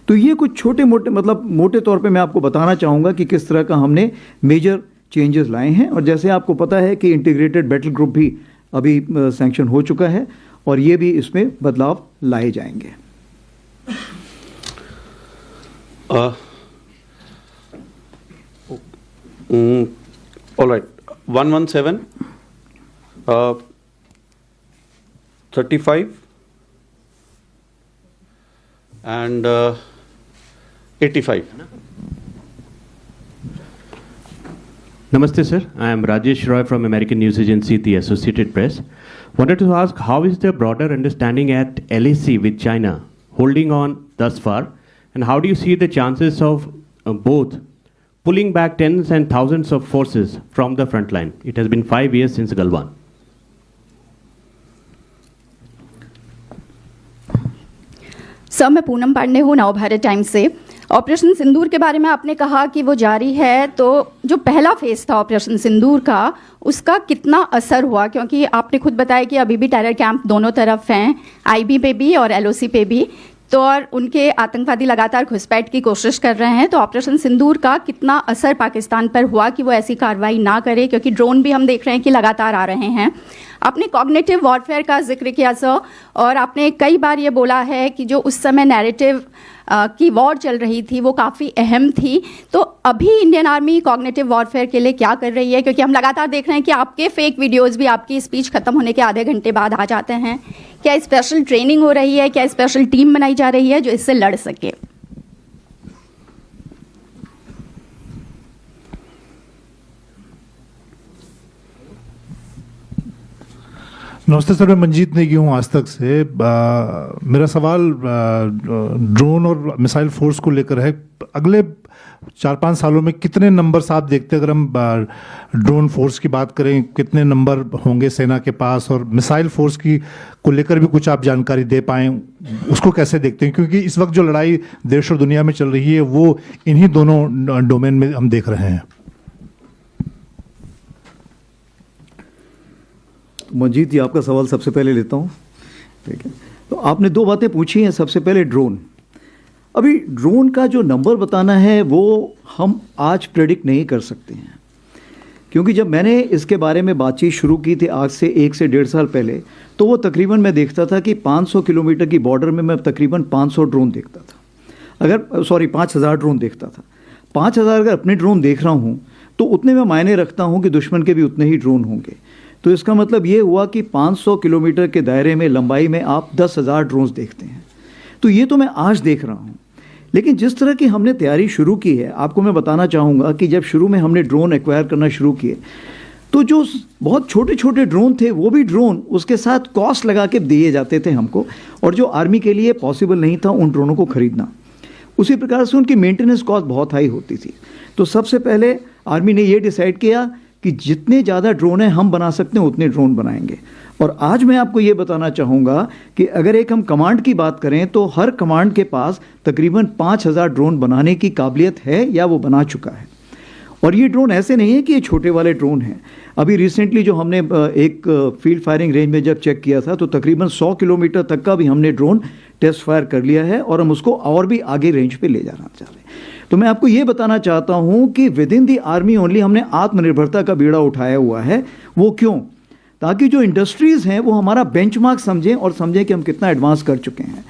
तो ये कुछ छोटे मोटे, मतलब मोटे तौर पे मैं आपको बताना चाहूँगा कि किस तरह का हमने मेजर चेंजेस लाए हैं। और जैसे आपको पता है कि इंटीग्रेटेड बैटल ग्रुप भी अभी सैंक्शन हो चुका है और ये भी इसमें बदलाव लाए जाएंगे। All right, 117, 35 and 85. Namaste, sir. I am Rajesh Roy from American News Agency, the Associated Press. Wanted to ask, how is the broader understanding at LAC with China holding on thus far, and how do you see the chances of both pulling back tens and thousands of forces from the front line? It has been 5 years since Galwan. Sir, मैं पूनम पांडे हूँ, नव Bharat times से। Operation सिंदूर के बारे में आपने कहा कि वो जारी है, तो जो पहला फेज था ऑपरेशन सिंदूर का, उसका कितना असर हुआ? क्योंकि आपने खुद बताया कि अभी भी टेरर कैंप दोनों तरफ हैं, आईबी पे भी और एलओसी पे भी, तो और उनके आतंकवादी लगातार घुसपैठ की कोशिश कर रहे हैं। तो ऑपरेशन सिंदूर का कितना असर पाकिस्तान पर हुआ कि वो ऐसी कार्रवाई ना करे? क्योंकि ड्रोन भी हम देख रहे हैं कि लगातार आ रहे हैं। आपने कॉग्निटिव वॉरफेयर का जिक्र किया सर, और आपने कई बार ये बोला है कि जो उस समय नैरेटिव की वॉर चल रही थी वो काफ़ी अहम थी। तो अभी इंडियन आर्मी कॉग्निटिव वॉरफेयर के लिए क्या कर रही है? क्योंकि हम लगातार देख रहे हैं कि आपके फेक वीडियोस भी आपकी स्पीच खत्म होने के आधे घंटे बाद आ जाते हैं। क्या स्पेशल ट्रेनिंग हो रही है? क्या स्पेशल टीम बनाई जा रही है जो इससे लड़ सके? नमस्ते सर, मैं मंजीत नेगी हूँ आज तक से। मेरा सवाल ड्रोन और मिसाइल फोर्स को लेकर है। अगले 4-5 सालों में कितने नंबर्स आप देखते हैं? अगर हम ड्रोन फोर्स की बात करें, कितने नंबर होंगे सेना के पास? और मिसाइल फोर्स की को लेकर भी कुछ आप जानकारी दे पाएँ, उसको कैसे देखते हैं? क्योंकि इस वक्त जो लड़ाई देश और दुनिया में चल रही है वो इन्हीं दोनों डोमेन में हम देख रहे हैं। मंजीत जी, आपका सवाल सबसे पहले लेता हूँ, ठीक है। तो आपने 2 बातें पूछी हैं। सबसे पहले ड्रोन। अभी ड्रोन का जो नंबर बताना है वो हम आज प्रेडिक्ट नहीं कर सकते हैं, क्योंकि जब मैंने इसके बारे में बातचीत शुरू की थी आज से 1 से 1.5 साल पहले, तो वो तकरीबन मैं देखता था कि 500 किलोमीटर की बॉर्डर में मैं तकरीबन 500 ड्रोन देखता था। 5,000 ड्रोन देखता था। 5,000 अगर अपने ड्रोन देख रहा हूँ तो उतने में मायने रखता हूँ कि दुश्मन के भी उतने ही ड्रोन होंगे। तो इसका मतलब ये हुआ कि 500 किलोमीटर के दायरे में लंबाई में आप 10,000 ड्रोन्स देखते हैं। तो ये तो मैं आज देख रहा हूँ, लेकिन जिस तरह की हमने तैयारी शुरू की है, आपको मैं बताना चाहूँगा कि जब शुरू में हमने ड्रोन एक्वायर करना शुरू किए तो जो बहुत छोटे छोटे ड्रोन थे वो भी ड्रोन उसके साथ कॉस्ट लगा के दिए जाते थे हमको, और जो आर्मी के लिए पॉसिबल नहीं था उन ड्रोनों को ख़रीदना। उसी प्रकार से उनकी मेंटेनेंस कॉस्ट बहुत हाई होती थी। तो सबसे पहले आर्मी ने ये डिसाइड किया कि जितने ज़्यादा ड्रोन हैं हम बना सकते हैं उतने ड्रोन बनाएंगे। और आज मैं आपको ये बताना चाहूँगा कि अगर एक हम कमांड की बात करें तो हर कमांड के पास तकरीबन 5,000 ड्रोन बनाने की काबिलियत है या वो बना चुका है। और ये ड्रोन ऐसे नहीं है कि ये छोटे वाले ड्रोन हैं। अभी रिसेंटली जो हमने एक फील्ड फायरिंग रेंज में जब चेक किया था तो तकरीबन 100 किलोमीटर तक का भी हमने ड्रोन टेस्ट फायर कर लिया है, और हम उसको और भी आगे रेंज पे ले जाना चाह रहे हैं। तो मैं आपको ये बताना चाहता हूँ कि with in the army only हमने आत्मनिर्भरता का बीड़ा उठाया हुआ है। वो क्यों? ताकि जो इंडस्ट्रीज़ हैं वो हमारा बेंचमार्क समझें और समझें कि हम कितना एडवांस कर चुके हैं।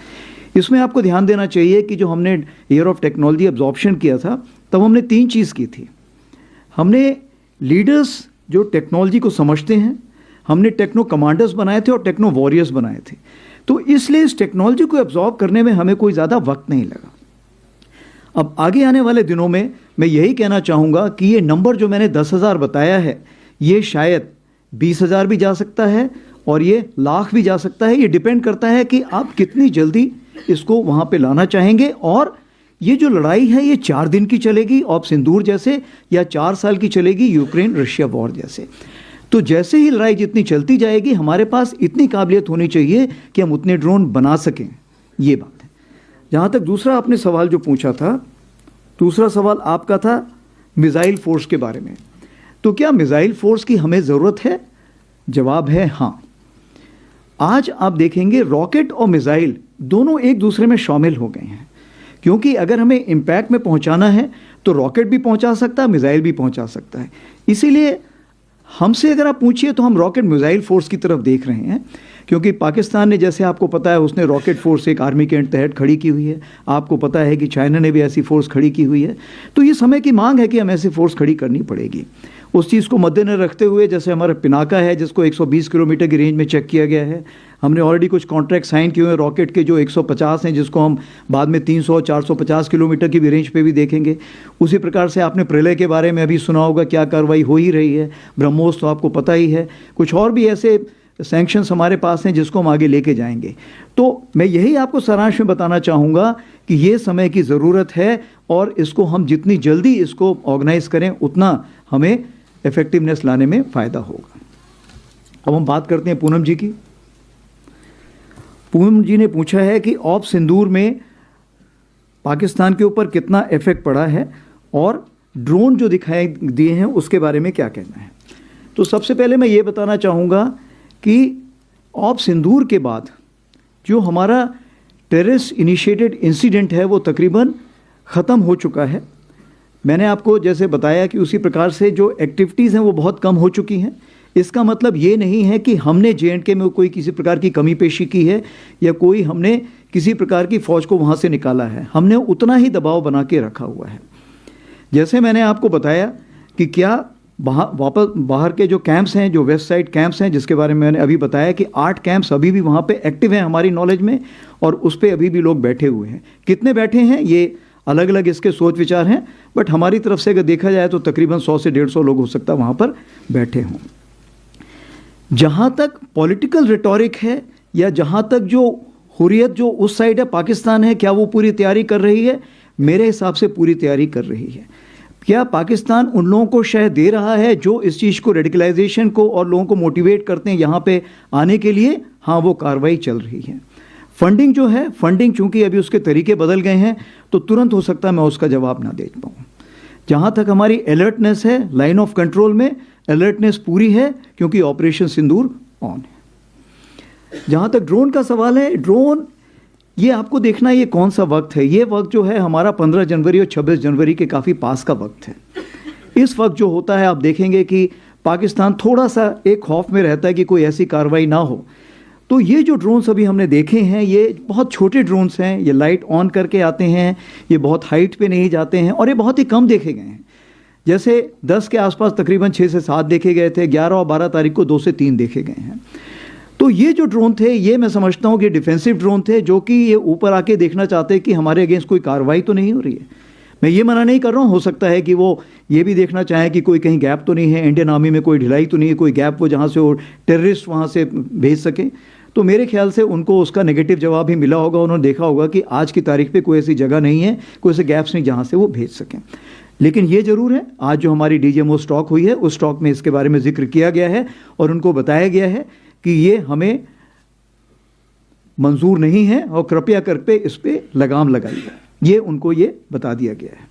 इसमें आपको ध्यान देना चाहिए कि जो हमने ईयर ऑफ टेक्नोलॉजी एब्जॉर्प्शन किया था तब हमने 3 चीज़ की थी। हमने लीडर्स जो टेक्नोलॉजी को समझते हैं, हमने टेक्नो कमांडर्स बनाए थे और टेक्नो वॉरियर्स बनाए थे। तो इसलिए इस टेक्नोलॉजी को एब्जॉर्ब करने में हमें कोई ज़्यादा वक्त नहीं लगा। अब आगे आने वाले दिनों में मैं यही कहना चाहूँगा कि ये नंबर जो मैंने 10,000 बताया है ये शायद 20,000 भी जा सकता है और ये लाख भी जा सकता है। ये डिपेंड करता है कि आप कितनी जल्दी इसको वहाँ पे लाना चाहेंगे। और ये जो लड़ाई है ये 4 दिन की चलेगी ऑप सिंदूर जैसे, या 4 साल की चलेगी यूक्रेन रशिया वॉर जैसे। तो जैसे ही लड़ाई जितनी चलती जाएगी हमारे पास इतनी काबिलियत होनी चाहिए कि हम उतने ड्रोन बना सकें। ये बात है। जहाँ तक दूसरा आपने सवाल जो पूछा था, दूसरा सवाल आपका था मिसाइल फोर्स के बारे में। तो क्या मिसाइल फोर्स की हमें ज़रूरत है? जवाब है हाँ। आज आप देखेंगे रॉकेट और मिसाइल दोनों एक दूसरे में शामिल हो गए हैं, क्योंकि अगर हमें इम्पैक्ट में पहुंचाना है तो रॉकेट भी पहुंचा सकता है, मिसाइल भी पहुंचा सकता है। इसीलिए हमसे अगर आप पूछिए तो हम रॉकेट मिसाइल फोर्स की तरफ देख रहे हैं, क्योंकि पाकिस्तान ने, जैसे आपको पता है, उसने रॉकेट फोर्स एक आर्मी के तहत खड़ी की हुई है। आपको पता है कि चाइना ने भी ऐसी फोर्स खड़ी की हुई है। तो ये समय की मांग है कि हमें ऐसी फोर्स खड़ी करनी पड़ेगी। उस चीज़ को मद्देनजर रखते हुए, जैसे हमारा पिनाका है जिसको 120 किलोमीटर की रेंज में चेक किया गया है, हमने ऑलरेडी कुछ कॉन्ट्रैक्ट साइन किए हुए हैं रॉकेट के जो 150 हैं, जिसको हम बाद में 300 450 किलोमीटर की भी रेंज पे भी देखेंगे। उसी प्रकार से आपने प्रलय के बारे में अभी सुना होगा, क्या कार्रवाई हो ही रही है। ब्रह्मोस तो आपको पता ही है। कुछ और भी ऐसे सैंक्शंस हमारे पास हैं जिसको हम आगे लेके जाएंगे। तो मैं यही आपको सारांश में बताना चाहूँगा कि ये समय की ज़रूरत है और इसको हम जितनी जल्दी इसको ऑर्गेनाइज करें उतना हमें इफेक्टिवनेस लाने में फ़ायदा होगा। अब हम बात करते हैं पूनम जी की। पूनम जी ने पूछा है कि ऑप सिंदूर में पाकिस्तान के ऊपर कितना इफेक्ट पड़ा है और ड्रोन जो दिखाए दिए हैं उसके बारे में क्या कहना है। तो सबसे पहले मैं ये बताना चाहूँगा कि ऑप सिंदूर के बाद जो हमारा टेररिस्ट इनिशिएटेड इंसिडेंट है वो तकरीबन ख़त्म हो चुका है। मैंने आपको जैसे बताया कि उसी प्रकार से जो एक्टिविटीज़ हैं वो बहुत कम हो चुकी हैं। इसका मतलब ये नहीं है कि हमने J&K में कोई किसी प्रकार की कमी पेशी की है या कोई हमने किसी प्रकार की फ़ौज को वहाँ से निकाला है। हमने उतना ही दबाव बना के रखा हुआ है। जैसे मैंने आपको बताया कि क्या वापस बाहर के जो कैंप्स हैं, जो वेस्ट साइड कैंप्स हैं, जिसके बारे में मैंने अभी बताया कि 8 कैंप्स अभी भी वहाँ पे एक्टिव हैं हमारी नॉलेज में और उस पर अभी भी लोग बैठे हुए हैं। कितने बैठे हैं ये अलग अलग इसके सोच विचार हैं, बट हमारी तरफ से अगर देखा जाए तो तकरीबन 100 से 150 लोग हो सकता है वहाँ पर बैठे हों। जहाँ तक पॉलिटिकल रिटोरिक है या जहाँ तक जो हुर्रियत जो उस साइड है, पाकिस्तान है, क्या वो पूरी तैयारी कर रही है? मेरे हिसाब से पूरी तैयारी कर रही है। क्या पाकिस्तान उन लोगों को शह दे रहा है जो इस चीज़ को, रेडिकलाइजेशन को और लोगों को मोटिवेट करते हैं यहाँ पे आने के लिए? हाँ, वो कार्रवाई चल रही है। फंडिंग जो है, फंडिंग चूंकि अभी उसके तरीके बदल गए हैं तो तुरंत हो सकता है मैं उसका जवाब ना दे पाऊँ। जहाँ तक हमारी अलर्टनेस है, लाइन ऑफ कंट्रोल में अलर्टनेस पूरी है क्योंकि ऑपरेशन सिंदूर ऑन है। जहाँ तक ड्रोन का सवाल है, ड्रोन ये आपको देखना ये कौन सा वक्त है। ये वक्त जो है हमारा 15 जनवरी और 26 जनवरी के काफ़ी पास का वक्त है। इस वक्त जो होता है आप देखेंगे कि पाकिस्तान थोड़ा सा एक खौफ में रहता है कि कोई ऐसी कार्रवाई ना हो। तो ये जो ड्रोन्स अभी हमने देखे हैं ये बहुत छोटे ड्रोन्स हैं, ये लाइट ऑन करके आते हैं, ये बहुत हाइट पे नहीं जाते हैं और ये बहुत ही कम देखे गए हैं। जैसे 10 के आसपास तकरीबन 6 से 7 देखे गए थे, 11 और 12 तारीख को 2 से 3 देखे गए हैं। तो ये जो ड्रोन थे ये मैं समझता हूँ कि डिफेंसिव ड्रोन थे, जो कि ये ऊपर आके देखना चाहते हैं कि हमारे अगेंस्ट कोई कार्रवाई तो नहीं हो रही है। मैं ये मना नहीं कर रहा हूँ, हो सकता है कि वो ये भी देखना चाहें कि कोई कहीं गैप तो नहीं है, इंडियन आर्मी में कोई ढिलाई तो नहीं है, कोई गैप वो जहाँ से वो टेररिस्ट वहाँ से भेज सकें। तो मेरे ख्याल से उनको उसका नेगेटिव जवाब भी मिला होगा। उन्होंने देखा होगा कि आज की तारीख पे कोई ऐसी जगह नहीं है, कोई ऐसे गैप्स नहीं जहाँ से वो भेज सकें। लेकिन ये ज़रूर है, आज जो हमारी DGMO स्टॉक हुई है उस स्टॉक में इसके बारे में जिक्र किया गया है और उनको बताया गया है कि ये हमें मंजूर नहीं है और कृपया करके इस पर लगाम लगाइए। ये उनको ये बता दिया गया है।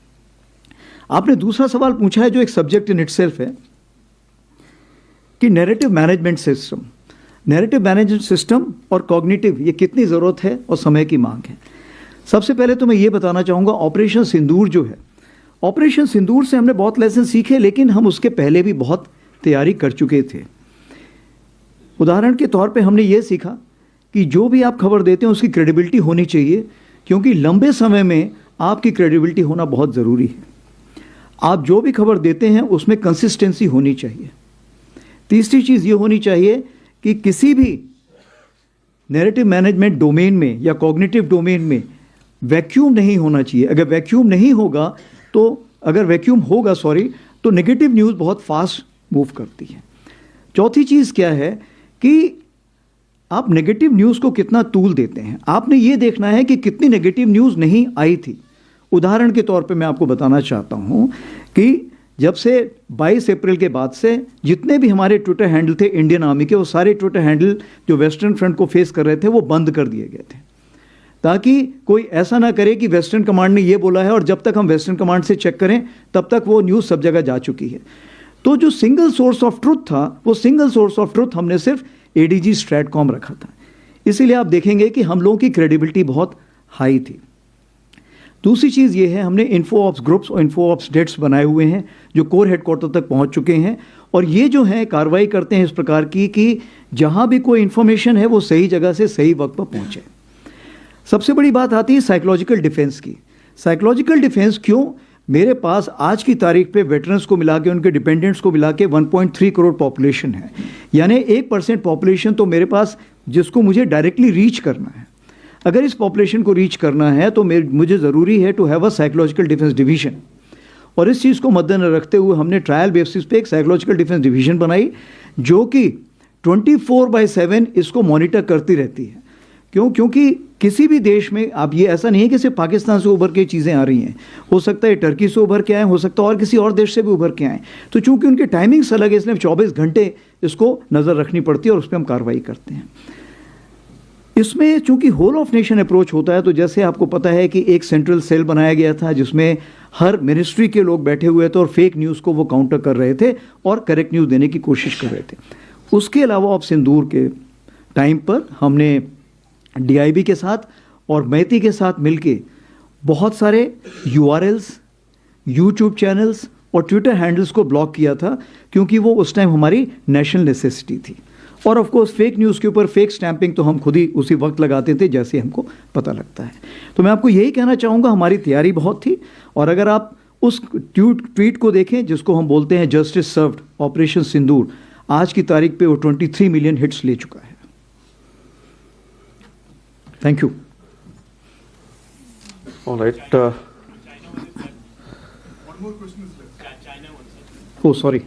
आपने दूसरा सवाल पूछा है जो एक सब्जेक्ट इन इटसेल्फ है कि narrative management system, narrative management system और कॉग्निटिव, ये कितनी ज़रूरत है और समय की मांग है। सबसे पहले तो मैं ये बताना चाहूँगा, ऑपरेशन सिंदूर जो है, ऑपरेशन सिंदूर से हमने बहुत लेसन सीखे, लेकिन हम उसके पहले भी बहुत तैयारी कर चुके थे। उदाहरण के तौर पे हमने ये सीखा कि जो भी आप खबर देते हैं उसकी क्रेडिबिलिटी होनी चाहिए, क्योंकि लंबे समय में आपकी क्रेडिबिलिटी होना बहुत ज़रूरी है। आप जो भी खबर देते हैं उसमें कंसिस्टेंसी होनी चाहिए। तीसरी चीज़ ये होनी चाहिए कि किसी भी नैरेटिव मैनेजमेंट डोमेन में या कॉग्निटिव डोमेन में वैक्यूम नहीं होना चाहिए। अगर वैक्यूम नहीं होगा तो तो नेगेटिव न्यूज़ बहुत फास्ट मूव करती है। चौथी चीज़ क्या है कि आप नेगेटिव न्यूज़ को कितना तूल देते हैं। आपने ये देखना है कि कितनी नेगेटिव न्यूज़ नहीं आई थी। उदाहरण के तौर पे मैं आपको बताना चाहता हूँ कि जब से 22 अप्रैल के बाद से जितने भी हमारे ट्विटर हैंडल थे इंडियन आर्मी के, वो सारे ट्विटर हैंडल जो वेस्टर्न फ्रंट को फेस कर रहे थे वो बंद कर दिए गए थे, ताकि कोई ऐसा ना करे कि वेस्टर्न कमांड ने ये बोला है और जब तक हम वेस्टर्न कमांड से चेक करें तब तक वो न्यूज़ सब जगह जा चुकी है। तो जो सिंगल सोर्स ऑफ ट्रुथ था, वो सिंगल सोर्स ऑफ ट्रुथ हमने सिर्फ ADG स्ट्रैटकॉम रखा था। इसीलिए आप देखेंगे कि हम लोगों की क्रेडिबिलिटी बहुत हाई थी। दूसरी चीज़ ये है, हमने इन्फो ऑप्स ग्रुप्स और इन्फो ऑप्स डेट्स बनाए हुए हैं जो कोर हेडक्वार्टर तक पहुंच चुके हैं, और ये जो है कार्रवाई करते हैं इस प्रकार की कि जहां भी कोई इन्फॉर्मेशन है वो सही जगह से सही वक्त पर पहुंचे। सबसे बड़ी बात आती है साइकोलॉजिकल डिफेंस की। साइकोलॉजिकल डिफेंस क्यों? मेरे पास आज की तारीख पे वेटरन्स को मिला के, उनके डिपेंडेंट्स को मिला के 1.3 करोड़ पॉपुलेशन है, यानी 1% पॉपुलेशन तो मेरे पास, जिसको मुझे डायरेक्टली रीच करना है। अगर इस पॉपुलेशन को रीच करना है तो मुझे ज़रूरी है to have a psychological defence division, और इस चीज़ को मद्देनजर रखते हुए हमने ट्रायल बेसिस पे एक साइकोलॉजिकल डिफेंस डिवीजन बनाई जो कि 24/7 इसको मॉनिटर करती रहती है। क्यों? क्योंकि किसी भी देश में, आप ये ऐसा नहीं है कि सिर्फ पाकिस्तान से उभर के चीज़ें आ रही हैं, हो सकता है टर्की से उभर के आए, हो सकता है और किसी और देश से भी उभर के आए, तो चूंकि उनके टाइमिंग्स अलग है इसलिए 24 घंटे इसको नज़र रखनी पड़ती है और उस पर हम कार्रवाई करते हैं। इसमें चूंकि होल ऑफ नेशन अप्रोच होता है, तो जैसे आपको पता है कि एक सेंट्रल सेल बनाया गया था जिसमें हर मिनिस्ट्री के लोग बैठे हुए थे और फेक न्यूज़ को वो काउंटर कर रहे थे और करेक्ट न्यूज़ देने की कोशिश कर रहे थे। उसके अलावा अब सिंदूर के टाइम पर हमने DIB के साथ और मैती के साथ मिलके बहुत सारे URLs, YouTube चैनल्स और ट्विटर हैंडल्स को ब्लॉक किया था, क्योंकि वो उस टाइम हमारी नेशनल नेसेसिटी थी। और ऑफ कोर्स फेक न्यूज़ के ऊपर फेक स्टैंपिंग तो हम खुद ही उसी वक्त लगाते थे जैसे हमको पता लगता है। तो मैं आपको यही कहना चाहूँगा, हमारी तैयारी बहुत थी, और अगर आप उस ट्वीट को देखें जिसको हम बोलते हैं जस्टिस सर्व्ड ऑपरेशन सिंदूर, आज की तारीख पे वो 23 मिलियन हिट्स ले चुका है। Thank you. All right. Oh, sorry.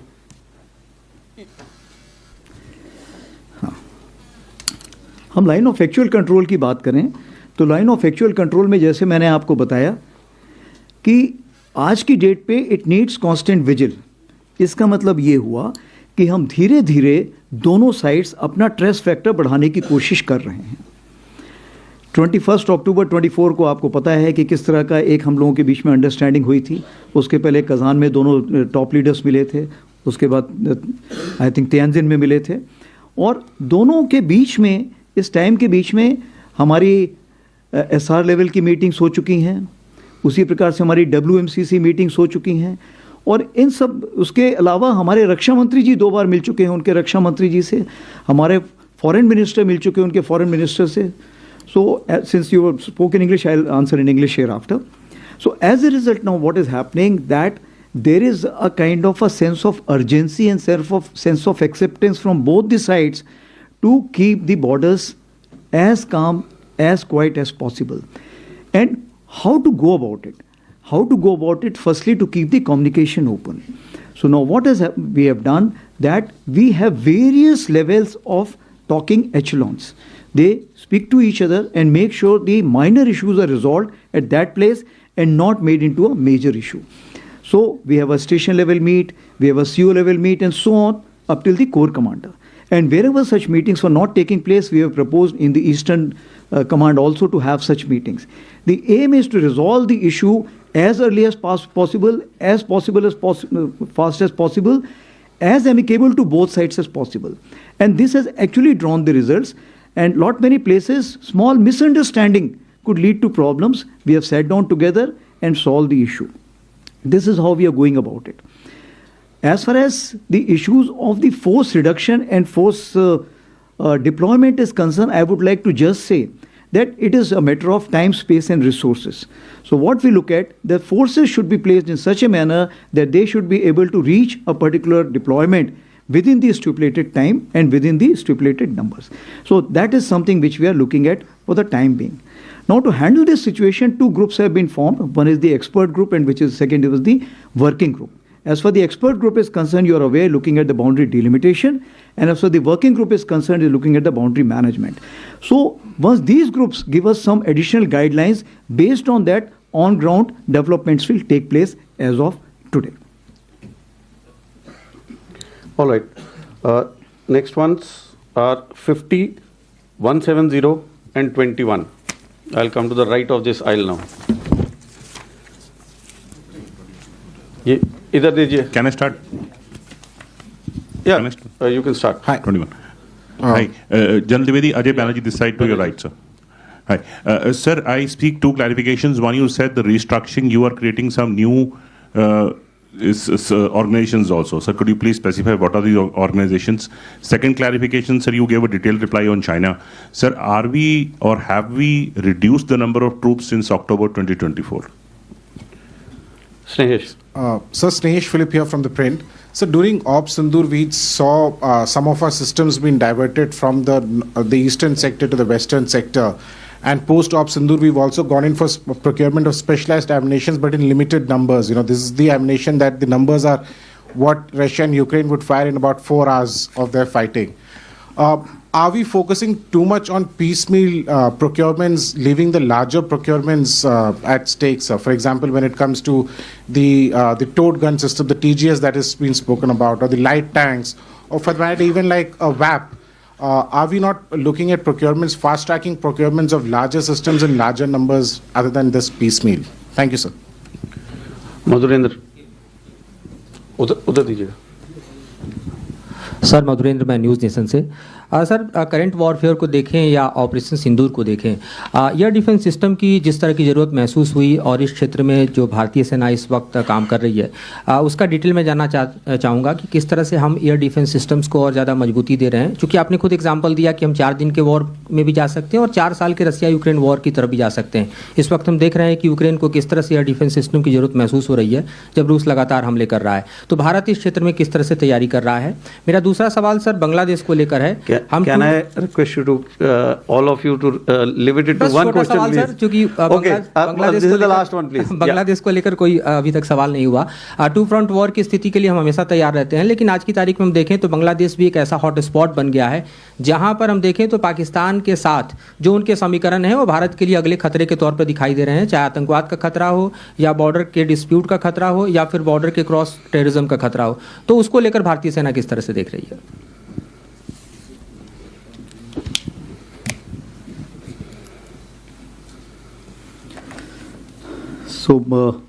हाँ, हम लाइन ऑफ एक्चुअल कंट्रोल की बात करें तो लाइन ऑफ एक्चुअल कंट्रोल में जैसे मैंने आपको बताया कि आज की डेट पे इट नीड्स कांस्टेंट विजिल। इसका मतलब ये हुआ कि हम धीरे धीरे दोनों साइड्स अपना ट्रेस फैक्टर बढ़ाने की कोशिश कर रहे हैं। 21 अक्टूबर 24 को आपको पता है कि किस तरह का एक हम लोगों के बीच में अंडरस्टैंडिंग हुई थी। उसके पहले कज़ान में दोनों टॉप लीडर्स मिले थे, उसके बाद आई थिंक तियानजिन में मिले थे, और दोनों के बीच में इस टाइम के बीच में हमारी SR लेवल की मीटिंग्स हो चुकी हैं, उसी प्रकार से हमारी WMCC मीटिंग्स हो चुकी हैं, और इन सब उसके अलावा हमारे रक्षा मंत्री जी 2 बार मिल चुके हैं उनके रक्षा मंत्री जी से, हमारे फॉरेन मिनिस्टर मिल चुके हैं उनके फॉरेन मिनिस्टर से। So, since you spoke in English, I'll answer in English hereafter. So, as a result, now what is happening that there is a kind of a sense of urgency and sense of acceptance from both the sides to keep the borders as calm, as quiet as possible. And how to go about it? How to go about it? Firstly, to keep the communication open. So now what we have done that we have various levels of talking echelons. They speak to each other and make sure the minor issues are resolved at that place and not made into a major issue. So we have a station level meet, we have a CO level meet, and so on up till the corps commander. And wherever such meetings were not taking place, we have proposed in the Eastern Command also to have such meetings. The aim is to resolve the issue as early as possible, fast as possible, as amicable to both sides as possible. And this has actually drawn the results. And many places, small misunderstanding could lead to problems. We have sat down together and solved the issue. This is how we are going about it. As far as the issues of the force reduction and force deployment is concerned, I would like to just say that it is a matter of time, space and resources. So what we look at, the forces should be placed in such a manner that they should be able to reach a particular deployment within the stipulated time and within the stipulated numbers. So that is something which we are looking at for the time being. Now to handle this situation, 2 groups have been formed. One is the expert group and second is the working group. As far the expert group is concerned, you are aware, looking at the boundary delimitation, and as far the working group is concerned, is looking at the boundary management. So once these groups give us some additional guidelines, based on that, on ground developments will take place as of today. All right. Next ones are 50, 170 and 21. I'll come to the right of this aisle now. ये इधर दीजिए. Can I start? Yeah, you can start. Hi. 21. Hi. General Dwivedi, Ajay Banerjee, this side to your right, sir. Hi. Sir, I speak two clarifications. One, you said the restructuring, you are creating some new organizations also. Sir, could you please specify what are the organizations? Second clarification, sir, you gave a detailed reply on China. Sir, are we or have we reduced the number of troops since October 2024? Snehesh. Sir, Snehesh Philip here from the print. So during Op Sindoor, we saw some of our systems being diverted from the eastern sector to the western sector. And post Op Sindoor, we've also gone in for procurement of specialized ammunition, but in limited numbers. You know, this is the ammunition that the numbers are what Russia and Ukraine would fire in about 4 hours of their fighting. Are we focusing too much on piecemeal procurements, leaving the larger procurements at stake, sir? For example, when it comes to the towed gun system, the TGS that has been spoken about, or the light tanks, or for that even like a WAP, are we not looking at procurements, fast-tracking procurements of larger systems in larger numbers other than this piecemeal? Thank you, sir. Madhurendra उधर दीजिएगा. Sir Madhurendra, मैं news nation से. Sir current warfare को देखें या operation सिंदूर को देखें, air defence system की जिस तरह की ज़रूरत महसूस हुई और इस क्षेत्र में जो भारतीय सेना इस वक्त काम कर रही है, उसका डिटेल में जानना चाहूँगा कि किस तरह से हम एयर डिफेंस सिस्टम्स को और ज़्यादा मजबूती दे रहे हैं. क्योंकि आपने खुद एग्जांपल दिया कि हम 4 दिन के वॉर में भी जा सकते हैं और 4 साल के रसिया यूक्रेन वॉर की तरफ भी जा सकते हैं. इस वक्त हम देख रहे हैं कि यूक्रेन को किस तरह से एयर डिफेंस सिस्टम की ज़रूरत महसूस हो रही है जब रूस लगातार हमले कर रहा है. तो भारत इस क्षेत्र में किस तरह से तैयारी कर रहा है. मेरा दूसरा सवाल सर बांग्लादेश को लेकर है. हम request you to all of you to limit it to one question, please. Sir, क्योंकि this is the last one, please. Bangladesh को लेकर कोई अभी तक सवाल नहीं हुआ. 2 फ्रंट वॉर की स्थिति के लिए हम हमेशा तैयार रहते हैं, लेकिन आज की तारीख में हम देखें तो बांग्लादेश भी एक ऐसा हॉट स्पॉट बन गया है जहां पर हम देखें तो पाकिस्तान के साथ जो उनके समीकरण है वो भारत के लिए अगले खतरे के तौर पर दिखाई दे रहे हैं, चाहे आतंकवाद का खतरा हो या बॉर्डर के डिस्प्यूट का खतरा हो या फिर बॉर्डर के क्रॉस टेररिज्म का खतरा हो. तो उसको लेकर भारतीय सेना किस तरह से देख रही है. So,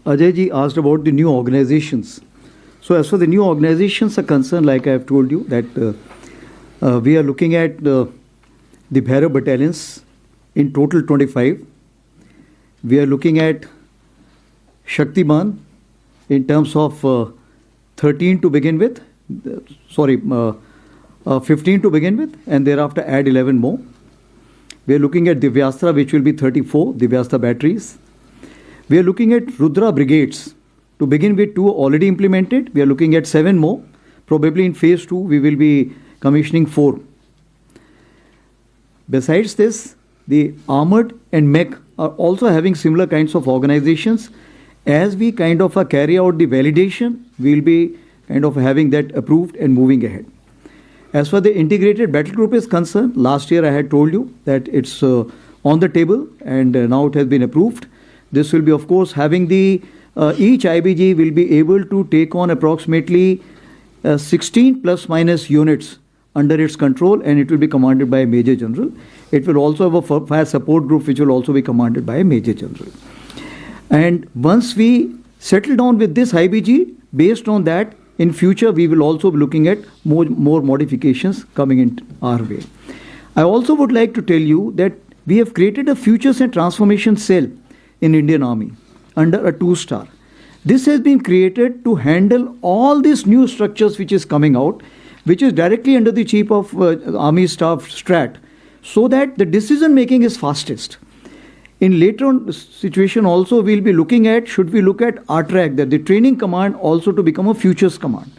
Ajay ji asked about the new organizations. So, as for the new organizations are concerned, like I have told you, that we are looking at the Bharat battalions in total 25. We are looking at Shaktiman in terms of 13 to begin with, 15 to begin with, and thereafter add 11 more. We are looking at Divyastra, which will be 34 Divyastra batteries. We are looking at Rudra brigades. To begin with, 2 already implemented. We are looking at 7 more. Probably in phase 2, we will be commissioning 4. Besides this, the armored and mech are also having similar kinds of organizations. As we kind of carry out the validation, we will be kind of having that approved and moving ahead. As far as the integrated battle group is concerned, last year I had told you that it's on the table and now it has been approved. This will be, of course, having the each IBG will be able to take on approximately 16 plus minus units under its control, and it will be commanded by a Major General. It will also have a fire support group which will also be commanded by a Major General. And once we settle down with this IBG, based on that, in future we will also be looking at more modifications coming in our way. I also would like to tell you that we have created a Futures and Transformation Cell in Indian Army under a 2-star. This has been created to handle all these new structures which is coming out, which is directly under the Chief of Army Staff Strat, so that the decision making is fastest. In later on situation also we'll be looking at, should we look at RTRAC, that the training command also to become a futures command.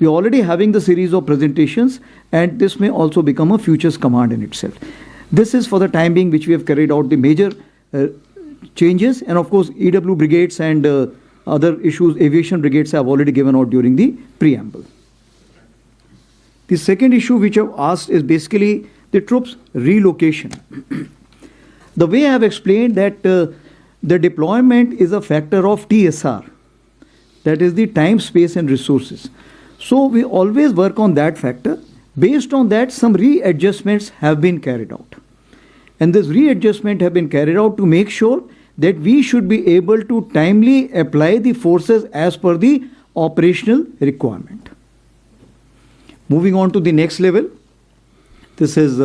We're already having the series of presentations, and this may also become a futures command in itself. This is for the time being which we have carried out the major changes, and of course EW brigades and other issues, aviation brigades have already given out during the preamble. The second issue which I've asked is basically the troops relocation. The way I have explained that the deployment is a factor of TSR, that is the time, space and resources. So we always work on that factor. Based on that, some readjustments have been carried out. And this readjustment have been carried out to make sure that we should be able to timely apply the forces as per the operational requirement. Moving on to the next level, this is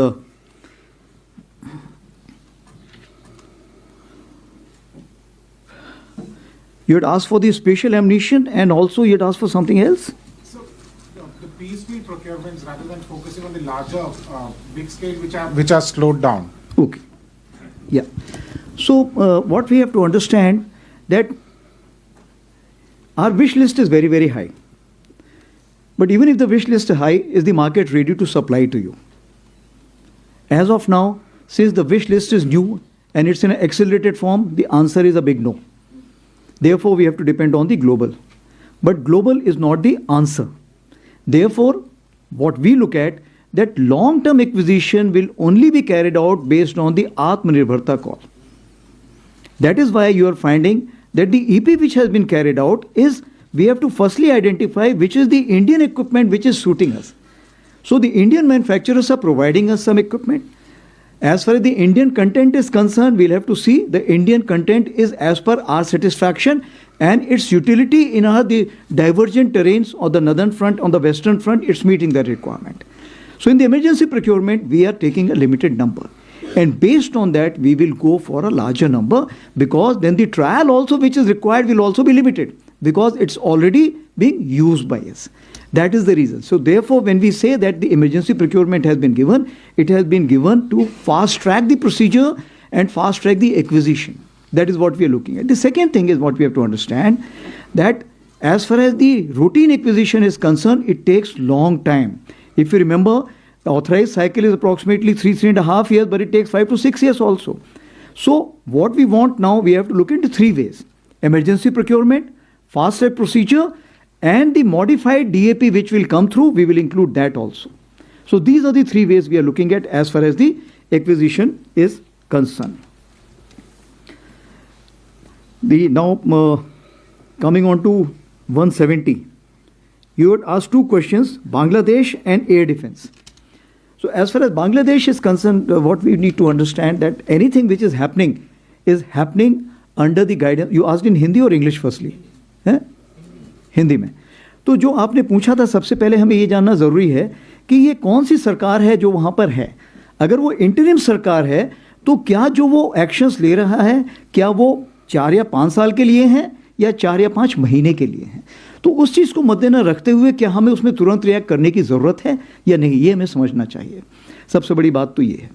You had asked for the spatial ammunition and also you had asked for something else? So the piecemeal procurements, rather than focusing on the larger, big scale, which are slowed down. Okay. Yeah. So what we have to understand that our wish list is very, very high. But even if the wish list is high, is the market ready to supply to you? As of now, since the wish list is new and it's in an accelerated form, the answer is a big no. Therefore, we have to depend on the global. But global is not the answer. Therefore, what we look at, that long-term acquisition will only be carried out based on the Atmanirbharta call. That is why you are finding that the EP which has been carried out is, we have to firstly identify which is the Indian equipment which is suiting us. So the Indian manufacturers are providing us some equipment. As far as the Indian content is concerned, we'll have to see the Indian content is as per our satisfaction and its utility in our the divergent terrains on the northern front, on the western front, it's meeting that requirement. So in the emergency procurement, we are taking a limited number. And based on that, we will go for a larger number, because then the trial also which is required will also be limited, because it's already being used by us. That is the reason. So therefore, when we say that the emergency procurement has been given, it has been given to fast track the procedure and fast track the acquisition. That is what we are looking at. The second thing is what we have to understand, that as far as the routine acquisition is concerned, it takes long time. If you remember, the authorized cycle is approximately 3.5 years, but it takes 5 to 6 years also. So what we want now, we have to look into 3 ways. Emergency procurement, fast track procedure, and the modified DAP which will come through, we will include that also. So these are the 3 ways we are looking at as far as the acquisition is concerned. Now coming on to 170, you had asked 2 questions, Bangladesh and air defense. So as far as Bangladesh is concerned, what we need to understand, that anything which is happening under the guidance. You asked in Hindi or English firstly? Hindi में. तो जो आपने पूछा था, सबसे पहले हमें ये जानना ज़रूरी है कि ये कौन सी सरकार है जो वहाँ पर है. अगर वो इंटरिम सरकार है तो क्या जो वो एक्शंस ले रहा है, क्या वो 4 या 5 साल के लिए हैं या 4 या 5 महीने के लिए हैं. तो उस चीज़ को मद्देनजर रखते हुए क्या हमें उसमें तुरंत रिएक्ट करने की ज़रूरत है या नहीं, ये हमें समझना चाहिए. सबसे बड़ी बात तो ये है.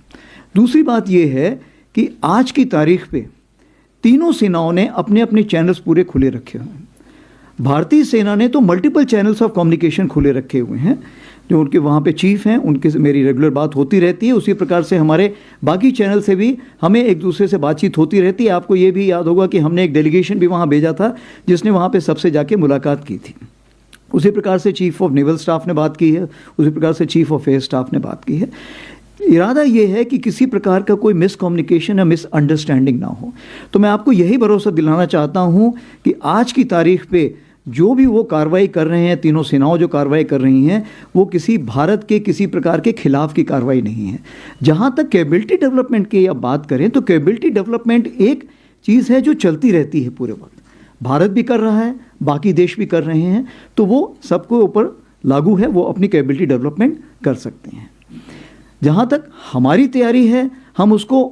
दूसरी बात ये है कि आज की तारीख पे तीनों सेनाओं ने अपने अपने चैनल्स पूरे खुले रखे हुए हैं. भारतीय सेना ने तो मल्टीपल चैनल्स ऑफ कम्युनिकेशन खुले रखे हुए हैं. जो उनके वहाँ पे चीफ हैं, उनके से मेरी रेगुलर बात होती रहती है. उसी प्रकार से हमारे बाकी चैनल से भी हमें एक दूसरे से बातचीत होती रहती है. आपको ये भी याद होगा कि हमने एक डेलीगेशन भी वहाँ भेजा था जिसने वहाँ पे सबसे जाके मुलाकात की थी. उसी प्रकार से चीफ ऑफ नेवल स्टाफ ने बात की है, उसी प्रकार से चीफ ऑफ एयर स्टाफ ने बात की है. इरादा ये है कि किसी प्रकार का कोई मिसकम्युनिकेशन या मिसअंडरस्टैंडिंग ना हो. तो मैं आपको यही भरोसा दिलाना चाहता हूँ कि आज की तारीख पे जो भी वो कार्रवाई कर रहे हैं, तीनों सेनाओं जो कार्रवाई कर रही हैं, वो किसी भारत के किसी प्रकार के खिलाफ की कार्रवाई नहीं है. जहाँ तक कैपेबिलिटी डेवलपमेंट की अब बात करें तो कैपेबिलिटी डेवलपमेंट एक चीज़ है जो चलती रहती है पूरे वक्त. भारत भी कर रहा है, बाकी देश भी कर रहे हैं, तो वो सबको ऊपर लागू है, वो अपनी कैपेबिलिटी डेवलपमेंट कर सकते हैं. जहाँ तक हमारी तैयारी है, हम उसको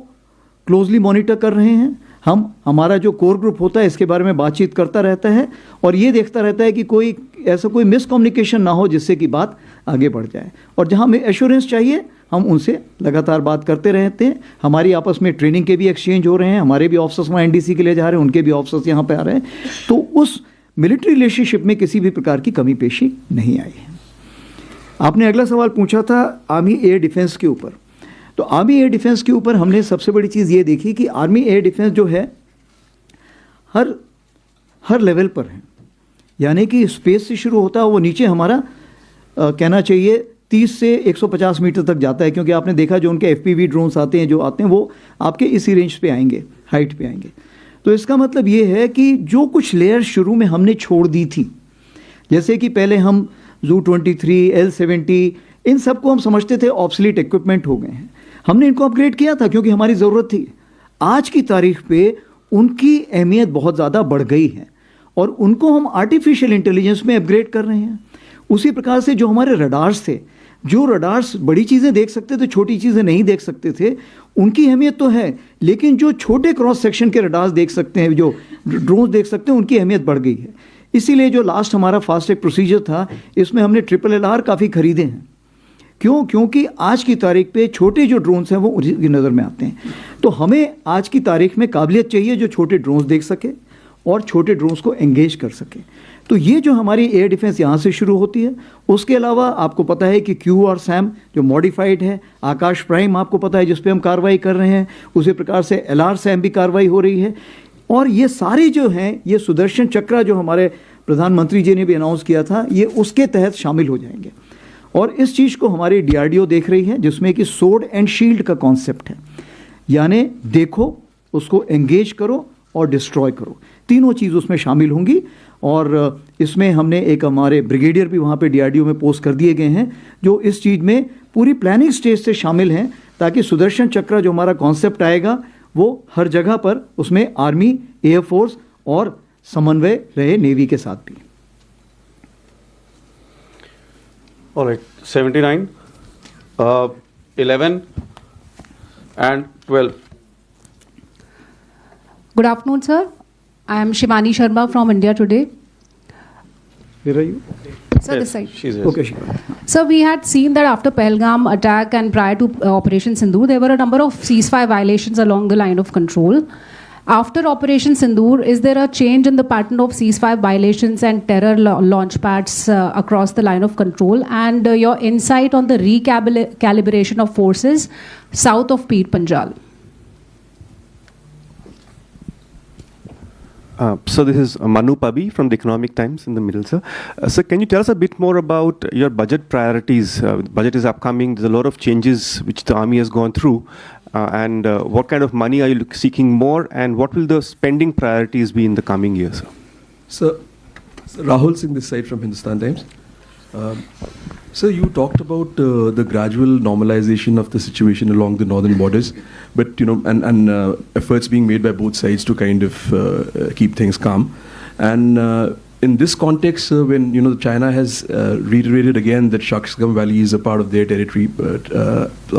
क्लोजली मॉनिटर कर रहे हैं. हमारा जो कोर ग्रुप होता है इसके बारे में बातचीत करता रहता है और ये देखता रहता है कि कोई ऐसा कोई मिसकम्युनिकेशन ना हो जिससे कि बात आगे बढ़ जाए. और जहाँ हमें एश्योरेंस चाहिए हम उनसे लगातार बात करते रहते हैं. हमारी आपस में ट्रेनिंग के भी एक्सचेंज हो रहे हैं. हमारे भी ऑफिसर्स वहाँ NDC के लिए जा रहे हैं, उनके भी ऑफिसर्स यहाँ पे आ रहे हैं. तो उस मिलिट्री रिलेशनशिप में किसी भी प्रकार की कमी पेशी नहीं आई है. आपने अगला सवाल पूछा था आर्मी एयर डिफेंस के ऊपर. तो आर्मी एयर डिफेंस के ऊपर हमने सबसे बड़ी चीज़ ये देखी कि आर्मी एयर डिफेंस जो है हर लेवल पर है. यानी कि स्पेस से शुरू होता है, वो नीचे हमारा कहना चाहिए 30 से 150 मीटर तक जाता है. क्योंकि आपने देखा जो उनके FPV ड्रोन्स आते हैं, जो आते हैं वो आपके इसी रेंज पे आएंगे, हाइट पे आएंगे. तो इसका मतलब ये है कि जो कुछ लेयर शुरू में हमने छोड़ दी थी, जैसे कि पहले हम Zu-23, L-70, इन सबको हम समझते थे ऑब्सलीट इक्विपमेंट हो गए हैं. हमने इनको अपग्रेड किया था क्योंकि हमारी ज़रूरत थी. आज की तारीख पे उनकी अहमियत बहुत ज़्यादा बढ़ गई है और उनको हम आर्टिफिशियल इंटेलिजेंस में अपग्रेड कर रहे हैं. उसी प्रकार से जो हमारे रडार्स थे, जो रडार्स बड़ी चीज़ें देख सकते थे, छोटी चीज़ें नहीं देख सकते थे, उनकी अहमियत तो है, लेकिन जो छोटे क्रॉस सेक्शन के रडार्स देख सकते हैं, जो ड्रोन देख सकते हैं, उनकी अहमियत बढ़ गई है। इसीलिए जो लास्ट हमारा फास्ट ट्रैक प्रोसीजर था, इसमें हमने LLR काफ़ी खरीदे हैं। क्यों? क्योंकि आज की तारीख पे छोटे जो ड्रोन्स हैं वो उनकी नज़र में आते हैं। तो हमें आज की तारीख में काबिलियत चाहिए जो छोटे ड्रोन्स देख सके और छोटे ड्रोन्स को एंगेज कर सके। तो ये जो हमारी एयर डिफेंस यहाँ से शुरू होती है। उसके अलावा आपको पता है कि QR SAM जो मॉडिफाइड है, आकाश प्राइम आपको पता है जिस पे हम कार्रवाई कर रहे हैं, उसी प्रकार से LR SAM भी कार्रवाई हो रही है। और ये सारे जो हैं, ये सुदर्शन चक्र जो हमारे प्रधानमंत्री जी ने भी अनाउंस किया था, ये उसके तहत शामिल हो जाएंगे। और इस चीज़ को हमारी DRDO देख रही है, जिसमें कि सोर्ड एंड शील्ड का कॉन्सेप्ट है, यानी देखो, उसको एंगेज करो और डिस्ट्रॉय करो, तीनों चीज़ उसमें शामिल होंगी। और इसमें हमने एक हमारे ब्रिगेडियर भी वहाँ पे DRDO में पोस्ट कर दिए गए हैं, जो इस चीज़ में पूरी प्लानिंग स्टेज से शामिल हैं, ताकि सुदर्शन चक्र जो हमारा कॉन्सेप्ट आएगा वो हर जगह पर उसमें आर्मी, एयरफोर्स और समन्वय रहे नेवी के साथ भी। All right, 79, 11 and 12. Good afternoon, sir. I am Shivani Sharma from India Today. Where are you? Sir, this side. She's here. Okay, Shivani. Sir, we had seen that after Pahalgam attack and prior to Operation Sindoor, there were a number of ceasefire violations along the line of control. After Operation Sindoor, is there a change in the pattern of ceasefire violations and terror launch pads across the line of control? And your insight on the recalibration of forces south of Peer Panjal? So this is Manu Pabi from the Economic Times in the middle, sir. Sir, can you tell us a bit more about your budget priorities? Budget is upcoming. There's a lot of changes which the army has gone through. And what kind of money are you seeking more, and what will the spending priorities be in the coming years? Sir, Rahul Singh this side from Hindustan Times. Sir, you talked about the gradual normalization of the situation along the northern borders, but and efforts being made by both sides to kind of keep things calm. And in this context, when China has reiterated again that Shaksgam Valley is a part of their territory, but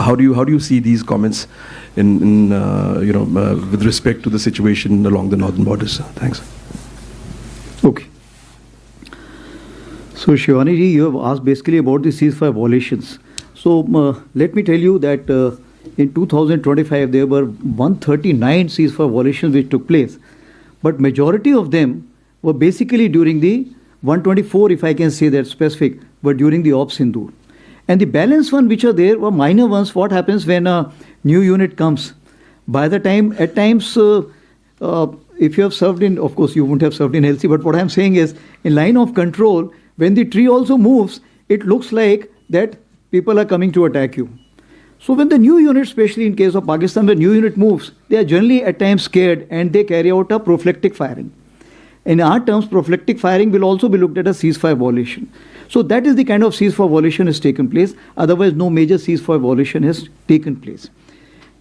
how do you see these comments in with respect to the situation along the northern borders? Thanks. Okay. So Shivani ji, you have asked basically about the ceasefire violations. So let me tell you that in 2025 there were 139 ceasefire violations which took place, but majority of them were basically during the 124, if I can say that specific, were during the Op Sindoor. And the balance one which are there were minor ones. What happens when a new unit comes? By the time, at times, if you have served in, of course you won't have served in LC, but what I'm saying is, in line of control, when the tree also moves, it looks like that people are coming to attack you. So when the new unit, especially in case of Pakistan, when new unit moves, they are generally at times scared and they carry out a prophylactic firing. In our terms, prophylactic firing will also be looked at as ceasefire violation. So that is the kind of ceasefire violation has taken place. Otherwise, no major ceasefire violation has taken place.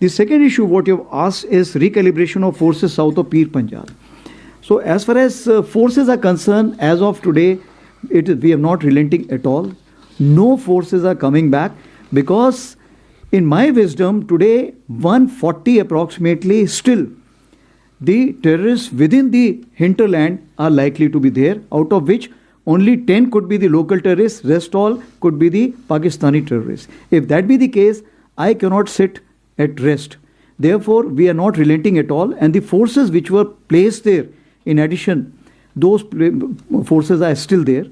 The second issue, what you have asked, is recalibration of forces south of Peer Panjal. So as far as forces are concerned, as of today, we are not relenting at all. No forces are coming back, because in my wisdom, today 140 approximately still the terrorists within the hinterland are likely to be there, out of which only 10 could be the local terrorists, rest all could be the Pakistani terrorists. If that be the case, I cannot sit at rest. Therefore, we are not relenting at all, and the forces which were placed there, in addition, those forces are still there,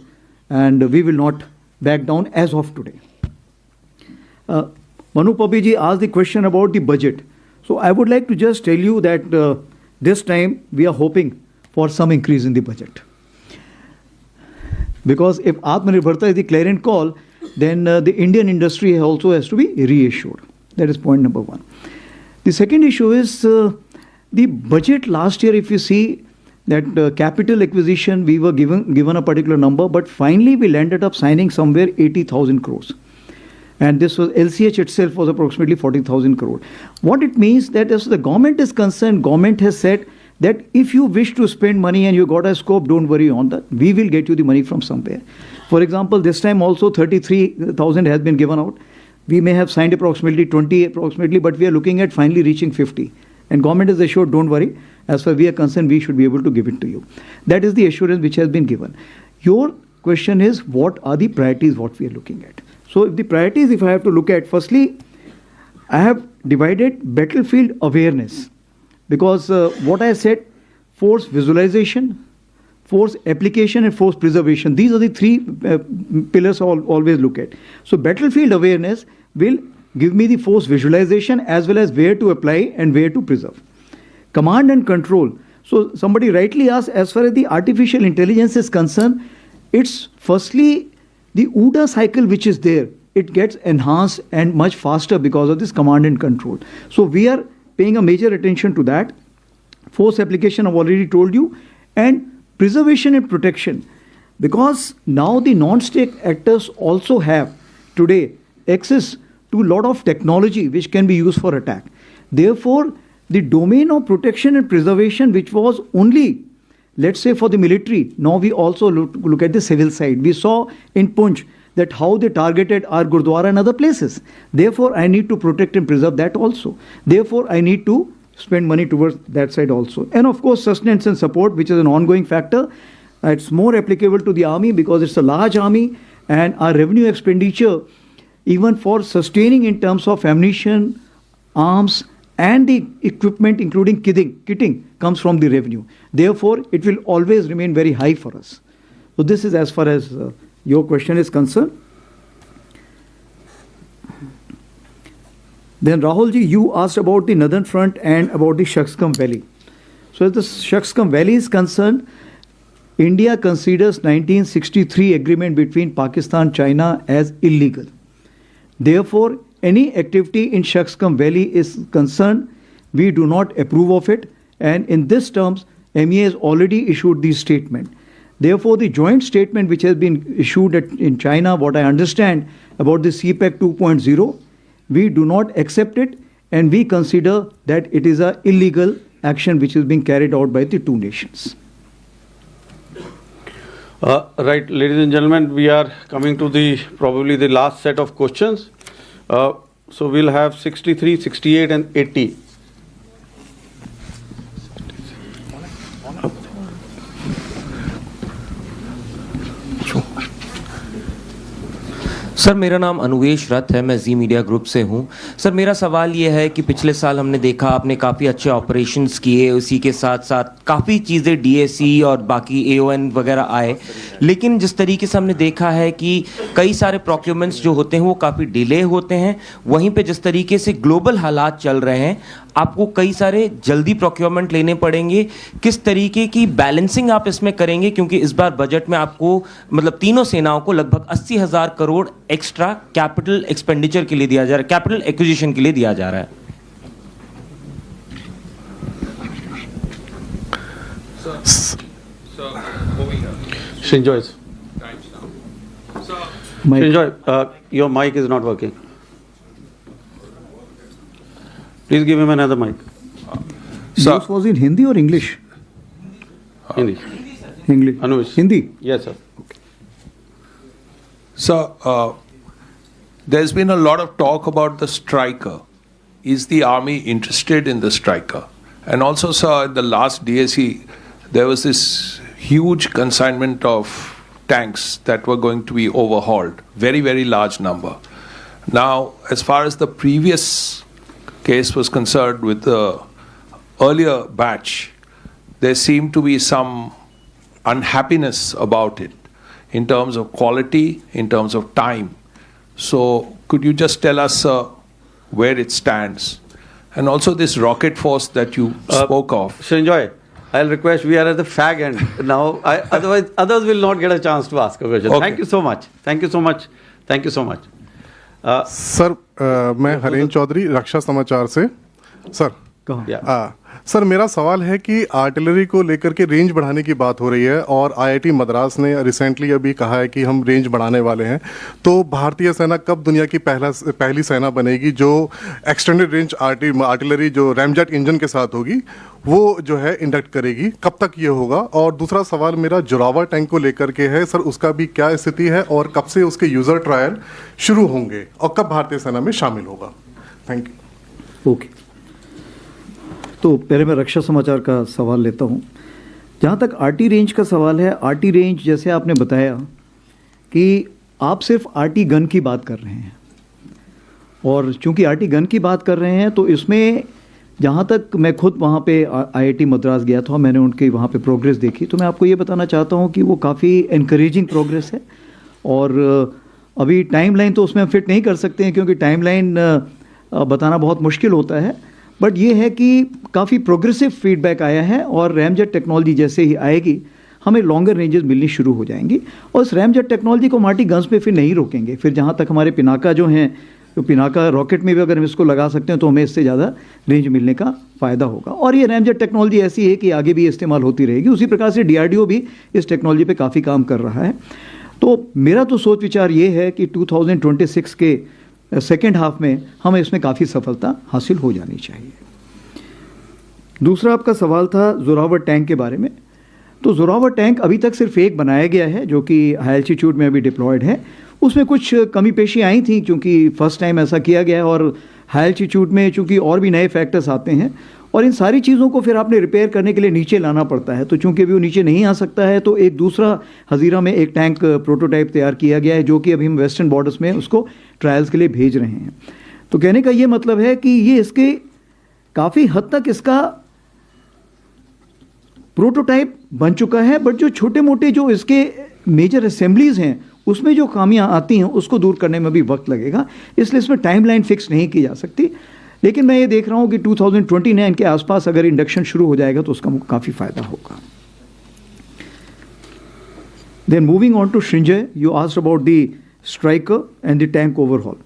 and we will not back down as of today. Manu Pabi asked the question about the budget. So I would like to just tell you that this time we are hoping for some increase in the budget. Because if Atmanirbharta is the clarion call, then the Indian industry also has to be reassured. That is point number one. The second issue is the budget last year. If you see that capital acquisition, we were given a particular number, but finally we landed up signing somewhere 80,000 crores. And this was LCH itself was approximately 40,000 crore. What it means that as the government is concerned, government has said that if you wish to spend money and you got a scope, don't worry on that. We will get you the money from somewhere. For example, this time also 33,000 has been given out. We may have signed approximately 20 approximately, but we are looking at finally reaching 50. And government is assured, don't worry, as far as we are concerned, we should be able to give it to you. That is the assurance which has been given. Your question is, what are the priorities what we are looking at? So if the priorities, if I have to look at, firstly, I have divided battlefield awareness, because what I said, force visualization, force application and force preservation, these are the three pillars I always look at. So battlefield awareness will give me the force visualization as well as where to apply and where to preserve. Command and control. So somebody rightly asked, as far as the artificial intelligence is concerned, it's firstly the OODA cycle which is there. It gets enhanced and much faster because of this command and control. So we are paying a major attention to that. Force application I've already told you, and preservation and protection, because now the non-state actors also have today access to a lot of technology which can be used for attack. Therefore, the domain of protection and preservation, which was only, let's say, for the military, now we also look at the civil side. We saw in Punch that how they targeted our Gurdwara and other places. Therefore, I need to protect and preserve that also. Therefore, I need to spend money towards that side also. And of course, sustenance and support, which is an ongoing factor. It's more applicable to the army because it's a large army, and our revenue expenditure, even for sustaining in terms of ammunition, arms, and the equipment, including kitting, comes from the revenue. Therefore, it will always remain very high for us. So this is as far as your question is concerned. Then Rahulji, you asked about the Northern Front and about the Shaksgam Valley. So as the Shaksgam Valley is concerned, India considers 1963 agreement between Pakistan and China as illegal. Therefore, any activity in Shaksgam Valley is concerned, we do not approve of it. And in this terms, MEA has already issued the statement. Therefore, the joint statement which has been issued in China, what I understand about the CPEC 2.0, we do not accept it, and we consider that it is an illegal action which is being carried out by the two nations. Right, ladies and gentlemen, we are coming to the probably the last set of questions. So we'll have 63, 68 and 80. Sir मेरा नाम अनुवेश रथ है, मैं जी media group से हूं। Sir मेरा सवाल ये है कि पिछले साल हमने देखा आपने काफ़ी अच्छे ऑपरेशंस किए, उसी के साथ साथ काफ़ी चीज़ें डीएसी और बाकी एओएन वगैरह आए, लेकिन जिस तरीके से हमने देखा है कि कई सारे प्रोक्योरमेंट्स जो होते हैं वो काफ़ी डिले होते हैं। वहीं पे जिस तरीके से ग्लोबल हालात चल रहे हैं, आपको कई सारे जल्दी प्रोक्योरमेंट लेने पड़ेंगे। किस तरीके की बैलेंसिंग आप इसमें करेंगे, क्योंकि इस बार बजट में आपको मतलब तीनों सेनाओं को लगभग 80,000 करोड़ एक्स्ट्रा कैपिटल एक्सपेंडिचर के लिए दिया जा रहा है, कैपिटल एक्विजिशन के लिए दिया जा रहा है। Shinjoy, your mic is not working. Please give him another mic. This was in Hindi or English? Hindi. English. Anush. Hindi? Yes, sir. So, there's been a lot of talk about the striker. Is the army interested in the striker? And also, sir, in the last DSE, there was this huge consignment of tanks that were going to be overhauled. Very, very large number. Now, as far as the previous case was concerned with the earlier batch, there seemed to be some unhappiness about it in terms of quality, in terms of time. So could you just tell us where it stands? And also this rocket force that you spoke of. Shinjoy, I'll request, we are at the fag end now. Otherwise, others will not get a chance to ask a question. Okay. Thank you so much. Thank you so much. Thank you so much. Sir मैं हरेन चौधरी रक्षा समाचार से sir sir मेरा सवाल है कि artillery को लेकर के रेंज बढ़ाने की बात हो रही है और आईआईटी मद्रास ने रिसेंटली अभी कहा है कि हम रेंज बढ़ाने वाले हैं, तो भारतीय सेना कब दुनिया की पहली सेना बनेगी जो एक्सटेंडेड रेंज आर्टिलरी जो रैमजेट इंजन के साथ होगी वो जो है इंडक्ट करेगी, कब तक ये होगा? और दूसरा सवाल मेरा जोरावर टैंक को लेकर के है सर, उसका भी क्या स्थिति है और कब से उसके यूज़र ट्रायल शुरू होंगे और कब भारतीय सेना में शामिल होगा? Thank you. ओके, तो पहले मैं रक्षा समाचार का सवाल लेता हूँ। जहाँ तक आरटी रेंज का सवाल है, आरटी रेंज जैसे आपने बताया कि आप सिर्फ आरटी गन की बात कर रहे हैं, और चूंकि आरटी गन की बात कर रहे हैं तो इसमें जहाँ तक मैं खुद वहाँ पे आईआईटी मद्रास गया था, मैंने उनकी वहाँ पे प्रोग्रेस देखी, तो मैं आपको ये बताना चाहता हूँ कि वो काफ़ी इनकरेजिंग प्रोग्रेस है। और अभी टाइमलाइन तो उसमें हम फिट नहीं कर सकते हैं क्योंकि टाइमलाइन बताना बहुत मुश्किल होता है, बट ये है कि काफ़ी प्रोग्रेसिव फीडबैक आया है और रैमजेट टेक्नोलॉजी जैसे ही आएगी हमें लॉन्गर रेंजेस मिलनी शुरू हो जाएंगी, और इस रैमजेट टेक्नोलॉजी को मार्टी गन्स पे फिर नहीं रोकेंगे। फिर जहाँ तक हमारे पिनाका जो हैं, तो पिनाका रॉकेट में भी अगर हम इसको लगा सकते हैं तो हमें इससे ज़्यादा रेंज मिलने का फ़ायदा होगा। और ये रैमजेट टेक्नोलॉजी ऐसी है कि आगे भी इस्तेमाल होती रहेगी। उसी प्रकार से डीआरडीओ भी इस टेक्नोलॉजी पे काफ़ी काम कर रहा है। तो मेरा तो सोच विचार ये है कि 2026 के सेकेंड हाफ में हमें इसमें काफ़ी सफलता हासिल हो जानी चाहिए। दूसरा आपका सवाल था जोरावर टैंक के बारे में। तो जोरावर टैंक अभी तक सिर्फ एक बनाया गया है जो कि हाई एल्टीट्यूड में अभी डिप्लॉयड है। उसमें कुछ कमी पेशी आई थी क्योंकि फर्स्ट टाइम ऐसा किया गया है, और हाई एल्टीट्यूड में चूंकि और भी नए फैक्टर्स आते हैं और इन सारी चीज़ों को फिर आपने रिपेयर करने के लिए नीचे लाना पड़ता है। तो चूंकि अभी वो नीचे नहीं आ सकता है तो एक दूसरा हजीरा में एक टैंक प्रोटोटाइप तैयार किया गया है जो कि अभी हम वेस्टर्न बॉर्डर्स में उसको ट्रायल्स के लिए भेज रहे हैं। तो कहने का ये मतलब है कि ये इसके काफ़ी हद तक इसका प्रोटोटाइप बन चुका है, बट जो छोटे मोटे जो इसके मेजर असेंबलीज हैं उसमें जो खामियां आती हैं उसको दूर करने में भी वक्त लगेगा, इसलिए इसमें टाइमलाइन फिक्स नहीं की जा सकती। लेकिन मैं ये देख रहा हूँ कि 2029 के आसपास अगर इंडक्शन शुरू हो जाएगा तो उसका काफ़ी फायदा होगा। Then moving on to Srinjay, you asked about the striker and the tank overhaul.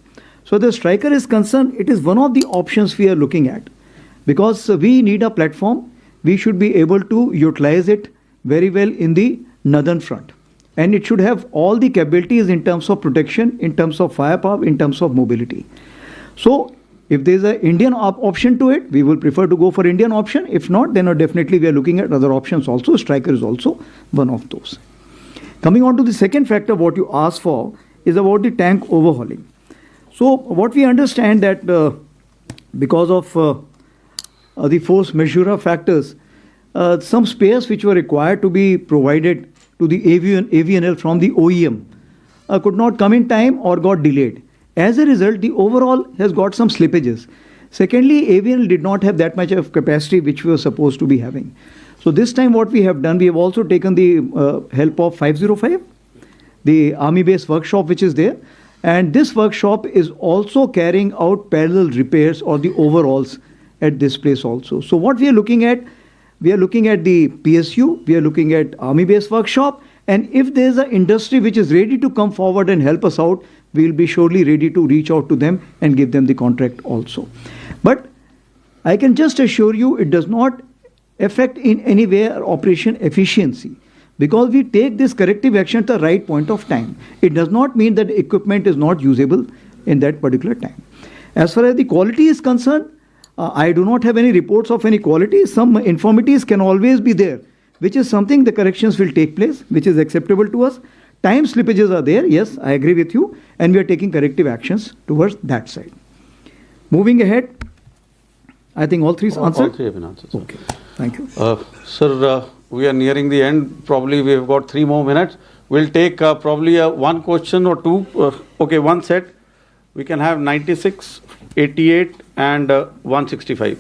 So the striker is concerned, it is one of the options we are looking at, because we need a platform. We should be able to utilize it very well in the northern front, and it should have all the capabilities in terms of protection, in terms of firepower, in terms of mobility. So if there is an Indian option to it, we will prefer to go for Indian option. If not, then definitely we are looking at other options also. Striker is also one of those. Coming on to the second factor, what you asked for is about the tank overhauling. So what we understand that because of the force majeure factors, some spares which were required to be provided to the AVNL from the OEM could not come in time or got delayed. As a result, the overall has got some slippages. Secondly, AVNL did not have that much of capacity which we were supposed to be having. So this time what we have done, we have also taken the help of 505, the army based workshop which is there, and this workshop is also carrying out parallel repairs or the overhauls at this place also. So what we are looking at the PSU, we are looking at army based workshop, and if there is an industry which is ready to come forward and help us out, we will be surely ready to reach out to them and give them the contract also. But I can just assure you it does not affect in any way our operation efficiency, because we take this corrective action at the right point of time. It does not mean that the equipment is not usable in that particular time. As far as the quality is concerned, I do not have any reports of any quality. Some infirmities can always be there, which is something the corrections will take place, which is acceptable to us. Time slippages are there, yes, I agree with you, and we are taking corrective actions towards that side. Moving ahead, I think all three answered? All three have been answered. Okay, thank you. Sir, we are nearing the end. Probably we have got 3 more minutes. We'll take probably one question or two. Okay, one set. We can have 96, 88 and 165.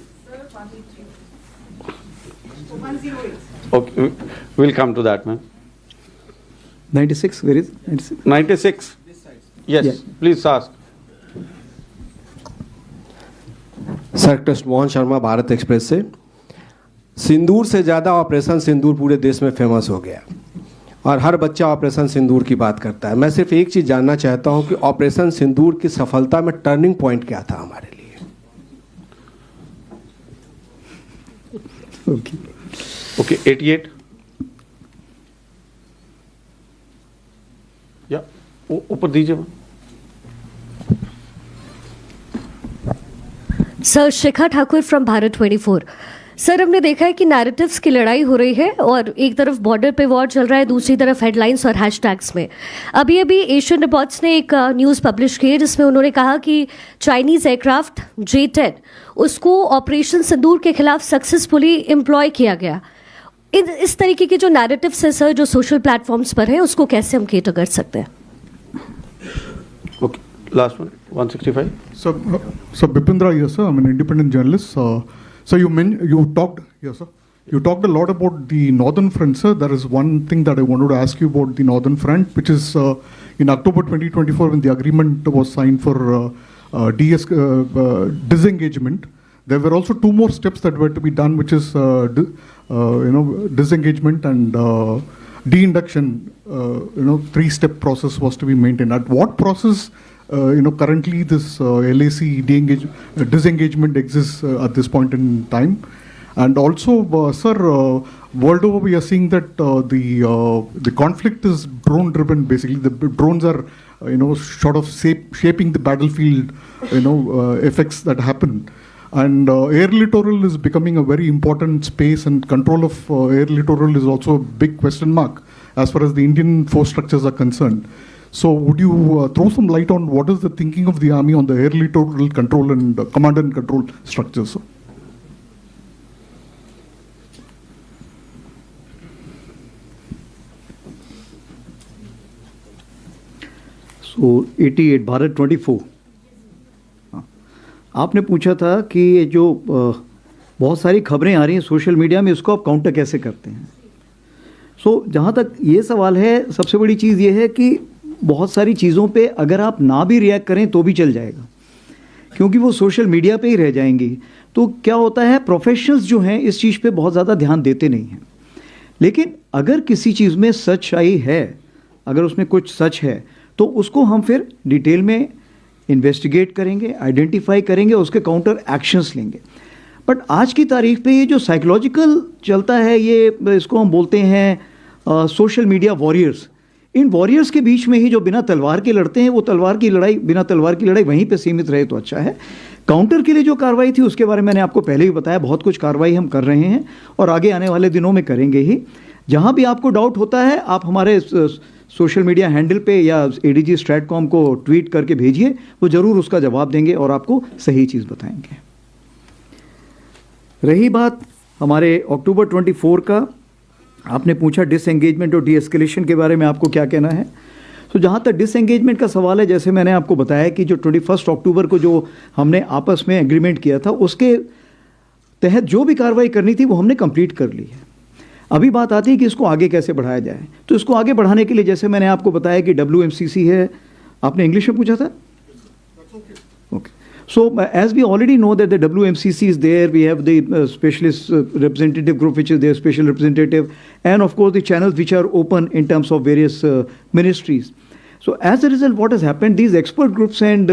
Okay, we'll come to that, ma'am. 96, where is 96? 96. Yes, yeah. Please ask. Sir, Krishna Mohan Sharma, Bharat express से। सिंदूर से ज़्यादा operation सिंदूर पूरे देश में famous हो गया और हर बच्चा ऑपरेशन सिंदूर की बात करता है। मैं सिर्फ एक चीज़ जानना चाहता हूं कि ऑपरेशन सिंदूर की सफलता में टर्निंग पॉइंट क्या था हमारे लिए? Okay. Okay, 88. Yeah, ऊपर दीजिए. Sir, Shikha Thakur from Bharat 24. Sir, हमने देखा है कि नैरेटिव्स की लड़ाई हो रही है और एक तरफ बॉर्डर पे वॉर चल रहा है, दूसरी तरफ हेडलाइंस और हैशटैग्स में. अभी अभी एशियन रिपोर्ट्स ने एक न्यूज़ पब्लिश की है जिसमें उन्होंने कहा कि चाइनीज़ एयरक्राफ्ट J-10 उसको ऑपरेशन सिंदूर के खिलाफ सक्सेसफुली एम्प्लॉय किया गया. इस तरीके के जो नैरेटिव्स है सर, जो सोशल प्लेटफॉर्म्स पर है, उसको कैसे हम केटर कर सकते हैं? Okay, last one, 165. So Upendra here, sir. I'm an independent journalist. So you talked a lot about the northern front, sir. There is one thing that I wanted to ask you about the northern front, which is in October 2024 when the agreement was signed for disengagement. There were also two more steps that were to be done, which is disengagement and de-induction. 3-step process was to be maintained. At what process? Currently this LAC disengagement exists at this point in time. And also, sir, world over we are seeing that the conflict is drone driven. Basically, the drones are, sort of shaping the battlefield, effects that happen. And air littoral is becoming a very important space, and control of air littoral is also a big question mark as far as the Indian force structures are concerned. So would you throw some light on what is the thinking of the army on the air littoral control and command and control structures? So 88 Bharat 24. आपने पूछा था कि ये जो बहुत सारी खबरें आ रही हैं सोशल मीडिया में, इसको आप काउंटर कैसे करते हैं. जहाँ तक ये सवाल है, सबसे बड़ी चीज़ ये है कि बहुत सारी चीज़ों पे अगर आप ना भी रिएक्ट करें तो भी चल जाएगा, क्योंकि वो सोशल मीडिया पे ही रह जाएंगी. तो क्या होता है, प्रोफेशनल्स जो हैं इस चीज़ पे बहुत ज़्यादा ध्यान देते नहीं हैं. लेकिन अगर किसी चीज़ में सच्चाई है, अगर उसमें कुछ सच है, तो उसको हम फिर डिटेल में इन्वेस्टिगेट करेंगे, आइडेंटिफाई करेंगे, उसके काउंटर एक्शंस लेंगे. बट आज की तारीख पे ये जो साइकोलॉजिकल चलता है, ये इसको हम बोलते हैं सोशल मीडिया वॉरियर्स. इन वॉरियर्स के बीच में ही जो बिना तलवार के लड़ते हैं, वो बिना तलवार की लड़ाई वहीं पे सीमित रहे तो अच्छा है. काउंटर के लिए जो कार्रवाई थी उसके बारे में मैंने आपको पहले ही बताया, बहुत कुछ कार्रवाई हम कर रहे हैं और आगे आने वाले दिनों में करेंगे ही. जहाँ भी आपको डाउट होता है, आप हमारे सोशल मीडिया हैंडल पे या ADG स्ट्रैटकॉम को ट्वीट करके भेजिए, वो ज़रूर उसका जवाब देंगे और आपको सही चीज़ बताएंगे. रही बात हमारे अक्टूबर 24 का, आपने पूछा डिसएंगेजमेंट और डीएस्केलेशन के बारे में आपको क्या कहना है. जहाँ तक डिसएंगेजमेंट का सवाल है, जैसे मैंने आपको बताया कि जो 21 अक्टूबर को जो हमने आपस में एग्रीमेंट किया था, उसके तहत जो भी कार्रवाई करनी थी वो हमने कंप्लीट कर ली है. अभी बात आती है कि इसको आगे कैसे बढ़ाया जाए. तो इसको आगे बढ़ाने के लिए जैसे मैंने आपको बताया कि WMCC है, आपने इंग्लिश में पूछा था. Okay. So as we already know that the WMCC is there, we have the specialist representative group which is their special representative, and of course the channels which are open in terms of various ministries. So as a result, what has happened, these expert groups and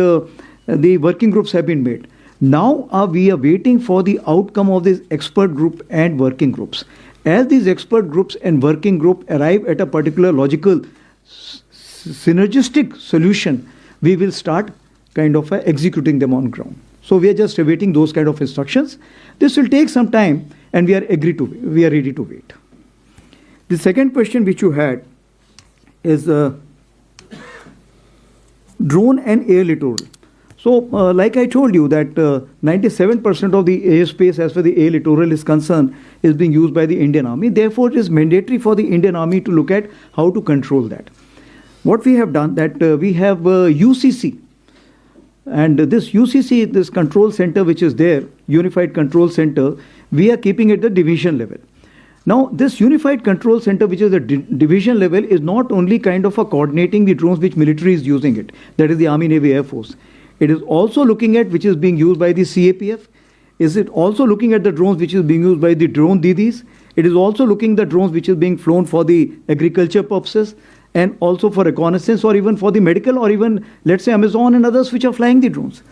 the working groups have been made. Now we are waiting for the outcome of this expert group and working groups. As these expert groups and working group arrive at a particular logical synergistic solution, we will start kind of executing them on ground. So we are just awaiting those kind of instructions. This will take some time, and we are ready to wait. The second question which you had is drone and air littoral. So like I told you that 97% of the airspace as far as the air littoral is concerned is being used by the Indian Army. Therefore, it is mandatory for the Indian Army to look at how to control that. What we have done, that we have UCC. And this UCC, this control center which is there, Unified Control Center, we are keeping it at the division level. Now, this Unified Control Center which is at division level is not only kind of coordinating the drones which military is using it, that is the Army, Navy, Air Force. It is also looking at which is being used by the CAPF. Is it also looking at the drones which is being used by the drone Didis? It is also looking at the drones which is being flown for the agriculture purposes, and also for reconnaissance, or even for the medical, or even let's say Amazon and others which are flying the drones.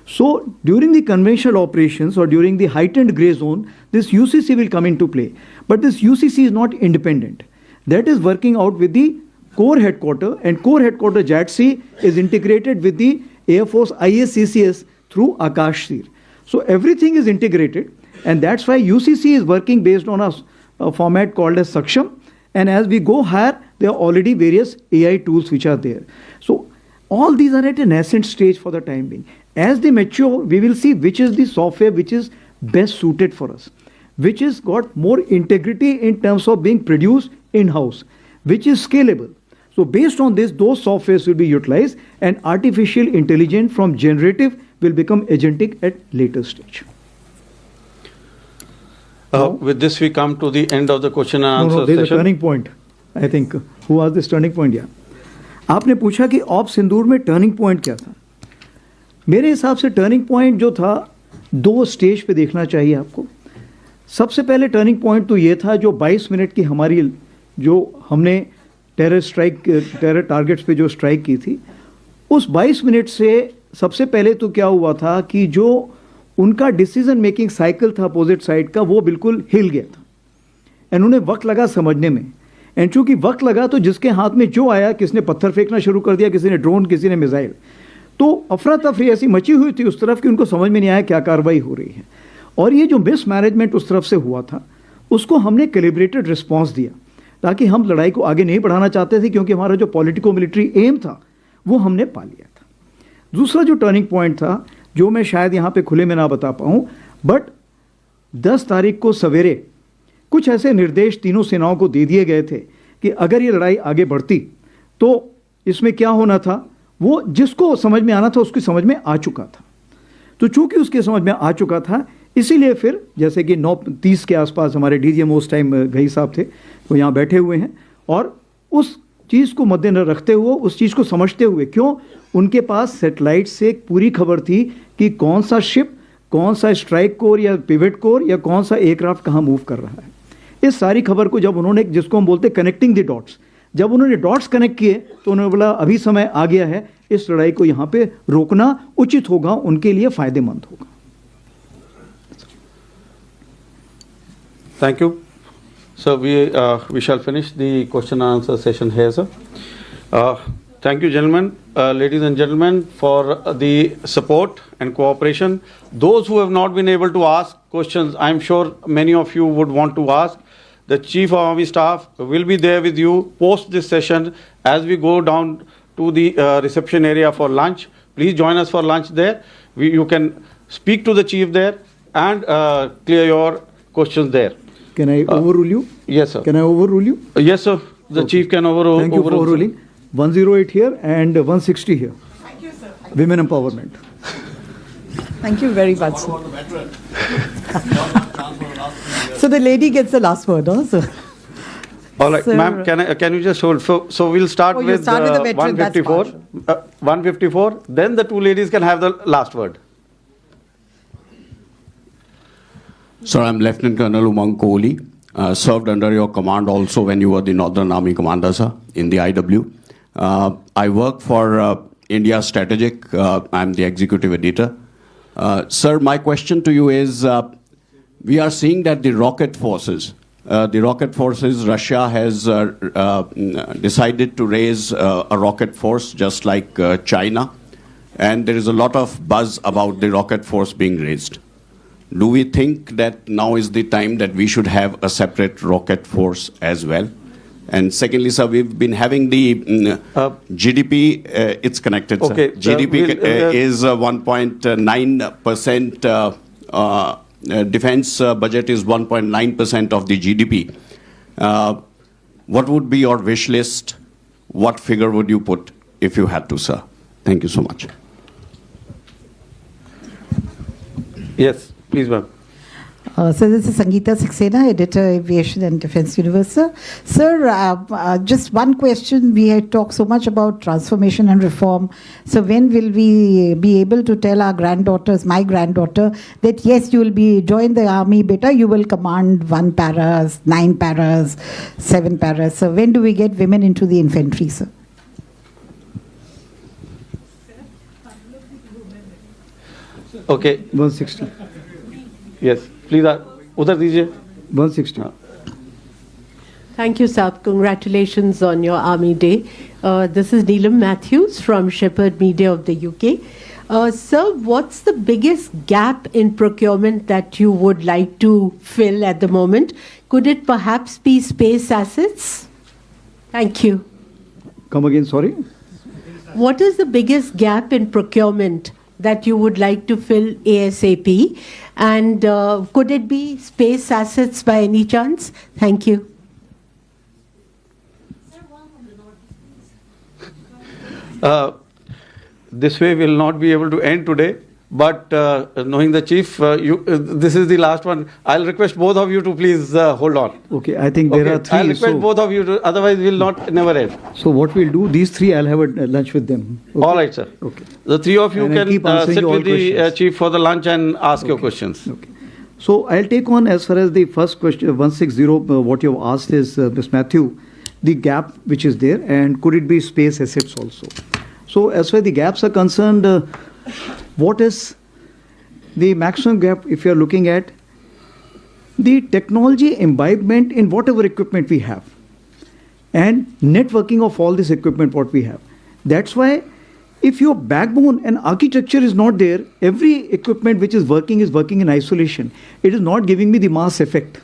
So during the conventional operations or during the heightened gray zone, this UCC will come into play. But this UCC is not independent. That is working out with the core headquarter, and core headquarter JATC is integrated with the Air Force ISCCS through Akashtir. So everything is integrated, and that's why UCC is working based on a format called as Saksham. And as we go higher, there are already various AI tools which are there. So all these are at a nascent stage for the time being. As they mature, we will see which is the software which is best suited for us, which has got more integrity in terms of being produced in-house, which is scalable. So based on this, those softwares will be utilized, and artificial intelligence from generative will become agentic at later stage. With this, we come to the end of the question and answer there's session. a turning point. I think who was this turning point? Yeah. आपने पूछा कि op सिंदूर में turning point क्या था. मेरे हिसाब से turning point जो था, दो स्टेज पे देखना चाहिए आपको. सबसे पहले टर्निंग पॉइंट तो ये था जो 22 मिनट की हमारी जो हमने टेरर टारगेट्स पे जो स्ट्राइक की थी, उस 22 मिनट से सबसे पहले तो क्या हुआ था कि जो उनका डिसीजन मेकिंग साइकिल था अपोजिट साइड का, वो बिल्कुल हिल गया था. एंड उन्हें वक्त लगा समझने में. एंड चूंकि वक्त लगा तो जिसके हाथ में जो आया, किसने पत्थर फेंकना शुरू कर दिया, किसी ने ड्रोन, किसी ने मिसाइल, तो अफरा तफरी ऐसी मची हुई थी उस तरफ कि उनको समझ में नहीं आया क्या कार्रवाई हो रही है. और ये जो मिस मैनेजमेंट उस तरफ से हुआ था, उसको हमने कैलिब्रेटेड रिस्पॉन्स दिया, ताकि हम लड़ाई को आगे नहीं बढ़ाना चाहते थे, क्योंकि हमारा जो पॉलिटिको मिलिट्री एम था वो हमने पा लिया था. दूसरा जो टर्निंग पॉइंट था, जो मैं शायद यहाँ पे खुले में ना बता पाऊँ, बट 10 तारीख को सवेरे कुछ ऐसे निर्देश तीनों सेनाओं को दे दिए गए थे कि अगर ये लड़ाई आगे बढ़ती तो इसमें क्या होना था, वो जिसको समझ में आना था उसकी समझ में आ चुका था. तो चूंकि उसके समझ में आ चुका था, इसीलिए फिर जैसे कि 9:30 के आसपास हमारे DGM उस टाइम गई साहब थे, वो यहाँ बैठे हुए हैं, और उस चीज़ को मद्देनजर रखते हुए, उस चीज़ को समझते हुए, क्यों उनके पास सेटेलाइट से एक पूरी खबर थी कि कौन सा शिप, कौन सा स्ट्राइक कोर या पिवट कोर या कौन सा एयरक्राफ्ट कहाँ मूव कर रहा है. इस सारी खबर को जब उन्होंने, जिसको हम बोलते कनेक्टिंग द डॉट्स, जब उन्होंने डॉट्स कनेक्ट किए तो उन्होंने बोला अभी समय आ गया है, इस लड़ाई को यहाँ पे रोकना उचित होगा, उनके लिए फायदेमंद होगा. Thank you. So we shall finish the question and answer session here, sir. Thank you, gentlemen, ladies and gentlemen, for the support and cooperation. Those who have not been able to ask questions, I'm sure many of you would want to ask. The Chief of Army Staff will be there with you post this session as we go down to the reception area for lunch. Please join us for lunch there. You can speak to the Chief there and clear your questions there. Can I overrule you? Yes, sir. Can I overrule you? Yes, sir. The Chief can overrule. Thank you for overruling. 108 here and 160 here. Thank you, sir. Women empowerment. Thank you very much, sir. So the lady gets the last word, also. All right, Sir. ma'am, can you just hold? So we'll start with the veteran, 154. 154. Then the two ladies can have the last word. Sir, I'm Lieutenant Colonel Umang Kohli. Served under your command also when you were the Northern Army Commander, sir, in the IW. I work for India Strategic. I'm the executive editor. Sir, my question to you is, we are seeing that the rocket forces, Russia has decided to raise a rocket force just like China. And there is a lot of buzz about the rocket force being raised. Do we think that now is the time that we should have a separate rocket force as well? And secondly, sir, we've been having the GDP, it's connected, sir. Okay, GDP is 1.9%, defense budget is 1.9% of the GDP. What would be your wish list? What figure would you put if you had to, sir? Thank you so much. Yes, please, ma'am. So this is Sangeeta Saxena, Editor, Aviation and Defence Universe. Sir, just one question. We had talked so much about transformation and reform. So when will we be able to tell our granddaughters, my granddaughter, that yes, you will be join the army, beta, you will command 1 paras, 9 paras, 7 paras. So when do we get women into the infantry, sir? Okay. 160. Yes, please. उधर दीजिए. 160. Thank you, sir. Congratulations on your Army Day. This is Neelam Matthews from Shepherd Media of the UK. Sir, what's the biggest gap in procurement that you would like to fill at the moment? Could it perhaps be space assets? Thank you. Come again, sorry. What is the biggest gap in procurement that you would like to fill ASAP? And could it be space assets by any chance? Thank you. This way we will not be able to end today, but knowing the chief, this is the last one. I'll request both of you to please hold on. Okay, I think there are three. I'll request both of you to, otherwise we'll not never end. So what we'll do, these three, I'll have a lunch with them. Okay? All right, sir. Okay. The three of you And I'll keep can answering sit all with the questions. chief for the lunch and ask your questions. Okay. So I'll take on as far as the first question, 160, what you have asked is, Ms. Matthew, the gap which is there, and could it be space assets also? So as far as the gaps are concerned, what is the maximum gap if you are looking at the technology imbibement in whatever equipment we have and networking of all this equipment what we have. That's why if your backbone and architecture is not there, every equipment which is working in isolation. It is not giving me the mass effect.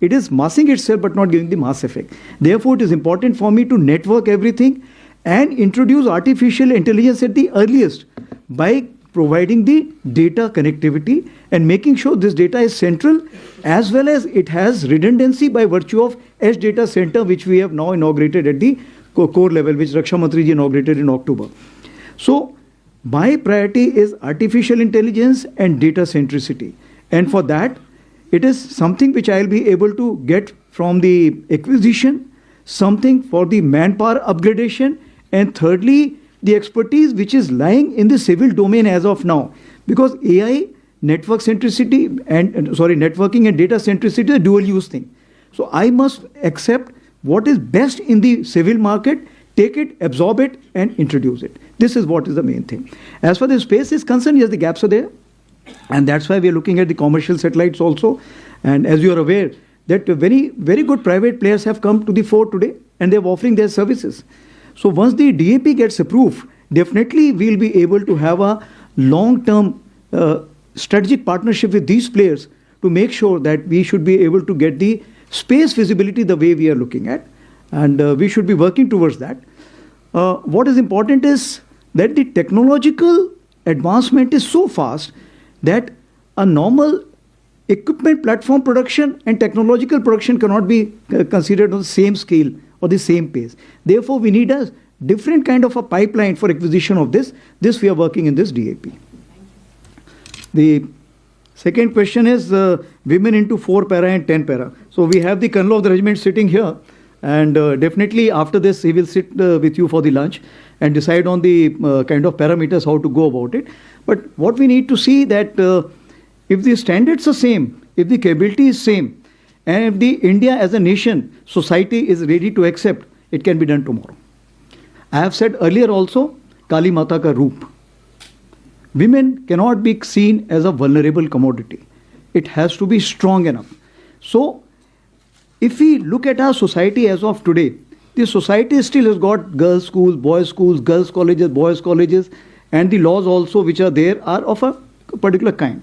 It is massing itself but not giving the mass effect. Therefore, it is important for me to network everything and introduce artificial intelligence at the earliest by providing the data connectivity and making sure this data is central as well as it has redundancy by virtue of Edge Data Center, which we have now inaugurated at the core level, which Raksha Mantri ji inaugurated in October. So my priority is artificial intelligence and data centricity. And for that, it is something which I will be able to get from the acquisition, something for the manpower upgradation, and thirdly, the expertise which is lying in the civil domain as of now. Because AI, networking and data centricity is a dual use thing. So I must accept what is best in the civil market, take it, absorb it, and introduce it. This is what is the main thing. As far as space is concerned, yes, the gaps are there. And that's why we are looking at the commercial satellites also. And as you are aware, that very, very good private players have come to the fore today and they're offering their services. So once the DAP gets approved, definitely we'll be able to have a long-term strategic partnership with these players to make sure that we should be able to get the space visibility the way we are looking at. And we should be working towards that. What is important is that the technological advancement is so fast that a normal equipment platform production and technological production cannot be considered on the same scale or the same pace. Therefore, we need a different kind of a pipeline for acquisition of this. This we are working in this DAP. The second question is women into 4 para and 10 para. So we have the Colonel of the regiment sitting here, and definitely after this he will sit with you for the lunch and decide on the kind of parameters how to go about it. But what we need to see that if the standards are same, if the capability is same, and if the India as a nation, society is ready to accept, it can be done tomorrow. I have said earlier also, Kali Mata ka roop. Women cannot be seen as a vulnerable commodity. It has to be strong enough. So, if we look at our society as of today, the society still has got girls' schools, girls' colleges, boys' colleges, and the laws also which are there are of a particular kind.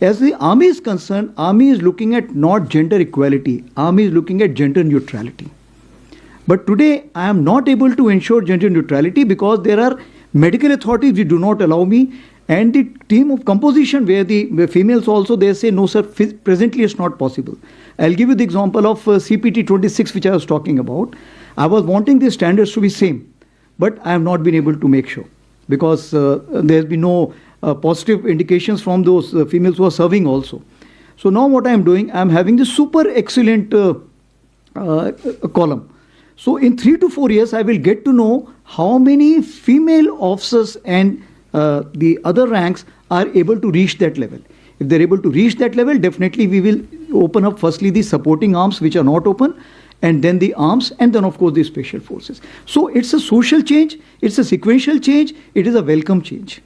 As the army is concerned, army is looking at not gender equality, army is looking at gender neutrality. But today I am not able to ensure gender neutrality because there are medical authorities which do not allow me, and the team of composition where the females also, they say no sir, presently it's not possible. I'll give you the example of CPT 26 which I was talking about. I was wanting the standards to be same, but I have not been able to make sure because there has been no positive indications from those females who are serving also. So now what I am doing, I am having this super excellent column. So in 3 to 4 years, I will get to know how many female officers and the other ranks are able to reach that level. If they're able to reach that level, definitely we will open up firstly the supporting arms which are not open, and then the arms, and then of course the special forces. So it's a social change, it's a sequential change, it is a welcome change.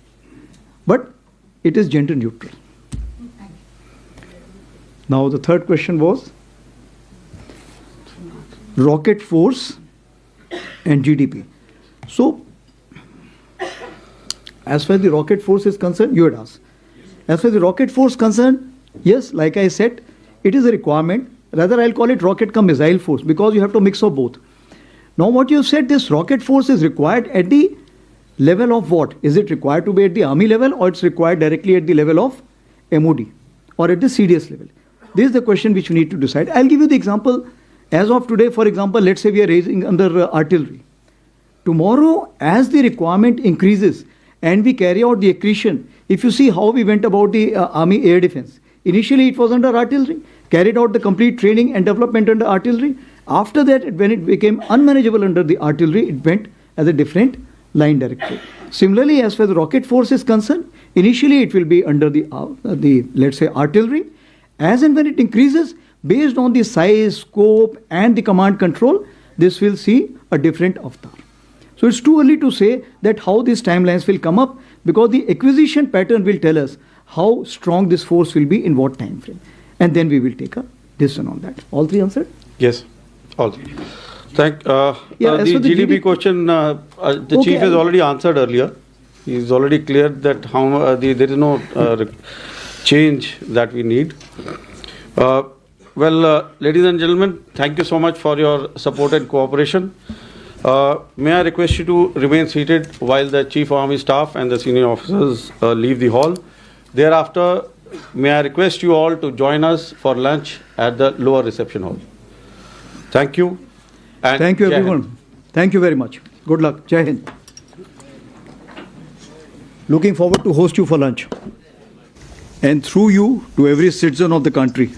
But it is gender neutral. Now the third question was rocket force and GDP. So, as far as the rocket force is concerned, you had asked. As far as the rocket force concerned, yes, like I said, it is a requirement. Rather, I'll call it rocket cum missile force because you have to mix of both. Now, what you have said, this rocket force is required at the level of what? Is it required to be at the army level, or it's required directly at the level of MOD or at the CDS level? This is the question which we need to decide. I'll give you the example. As of today, for example, let's say we are raising under artillery. Tomorrow, as the requirement increases and we carry out the accretion, if you see how we went about the Army Air Defense, initially it was under artillery, carried out the complete training and development under artillery. After that, when it became unmanageable under the artillery, it went as a different line directive. Similarly, as far as the rocket force is concerned, initially it will be under the let's say artillery. As and when it increases, based on the size, scope, and the command control, this will see a different avatar. So it's too early to say that how these timelines will come up, because the acquisition pattern will tell us how strong this force will be in what time frame. And then we will take a decision on that. All three answered? Yes, all three. Thank the GDP question, the Chief has already answered earlier. He's already cleared that how there is no change that we need. Ladies and gentlemen, thank you so much for your support and cooperation. May I request you to remain seated while the Chief of Army Staff and the senior officers leave the hall. Thereafter, may I request you all to join us for lunch at the lower reception hall. Thank you. And thank you, Jai everyone. Hind. Thank you very much. Good luck. Jai Hind. Looking forward to host you for lunch. And through you to every citizen of the country.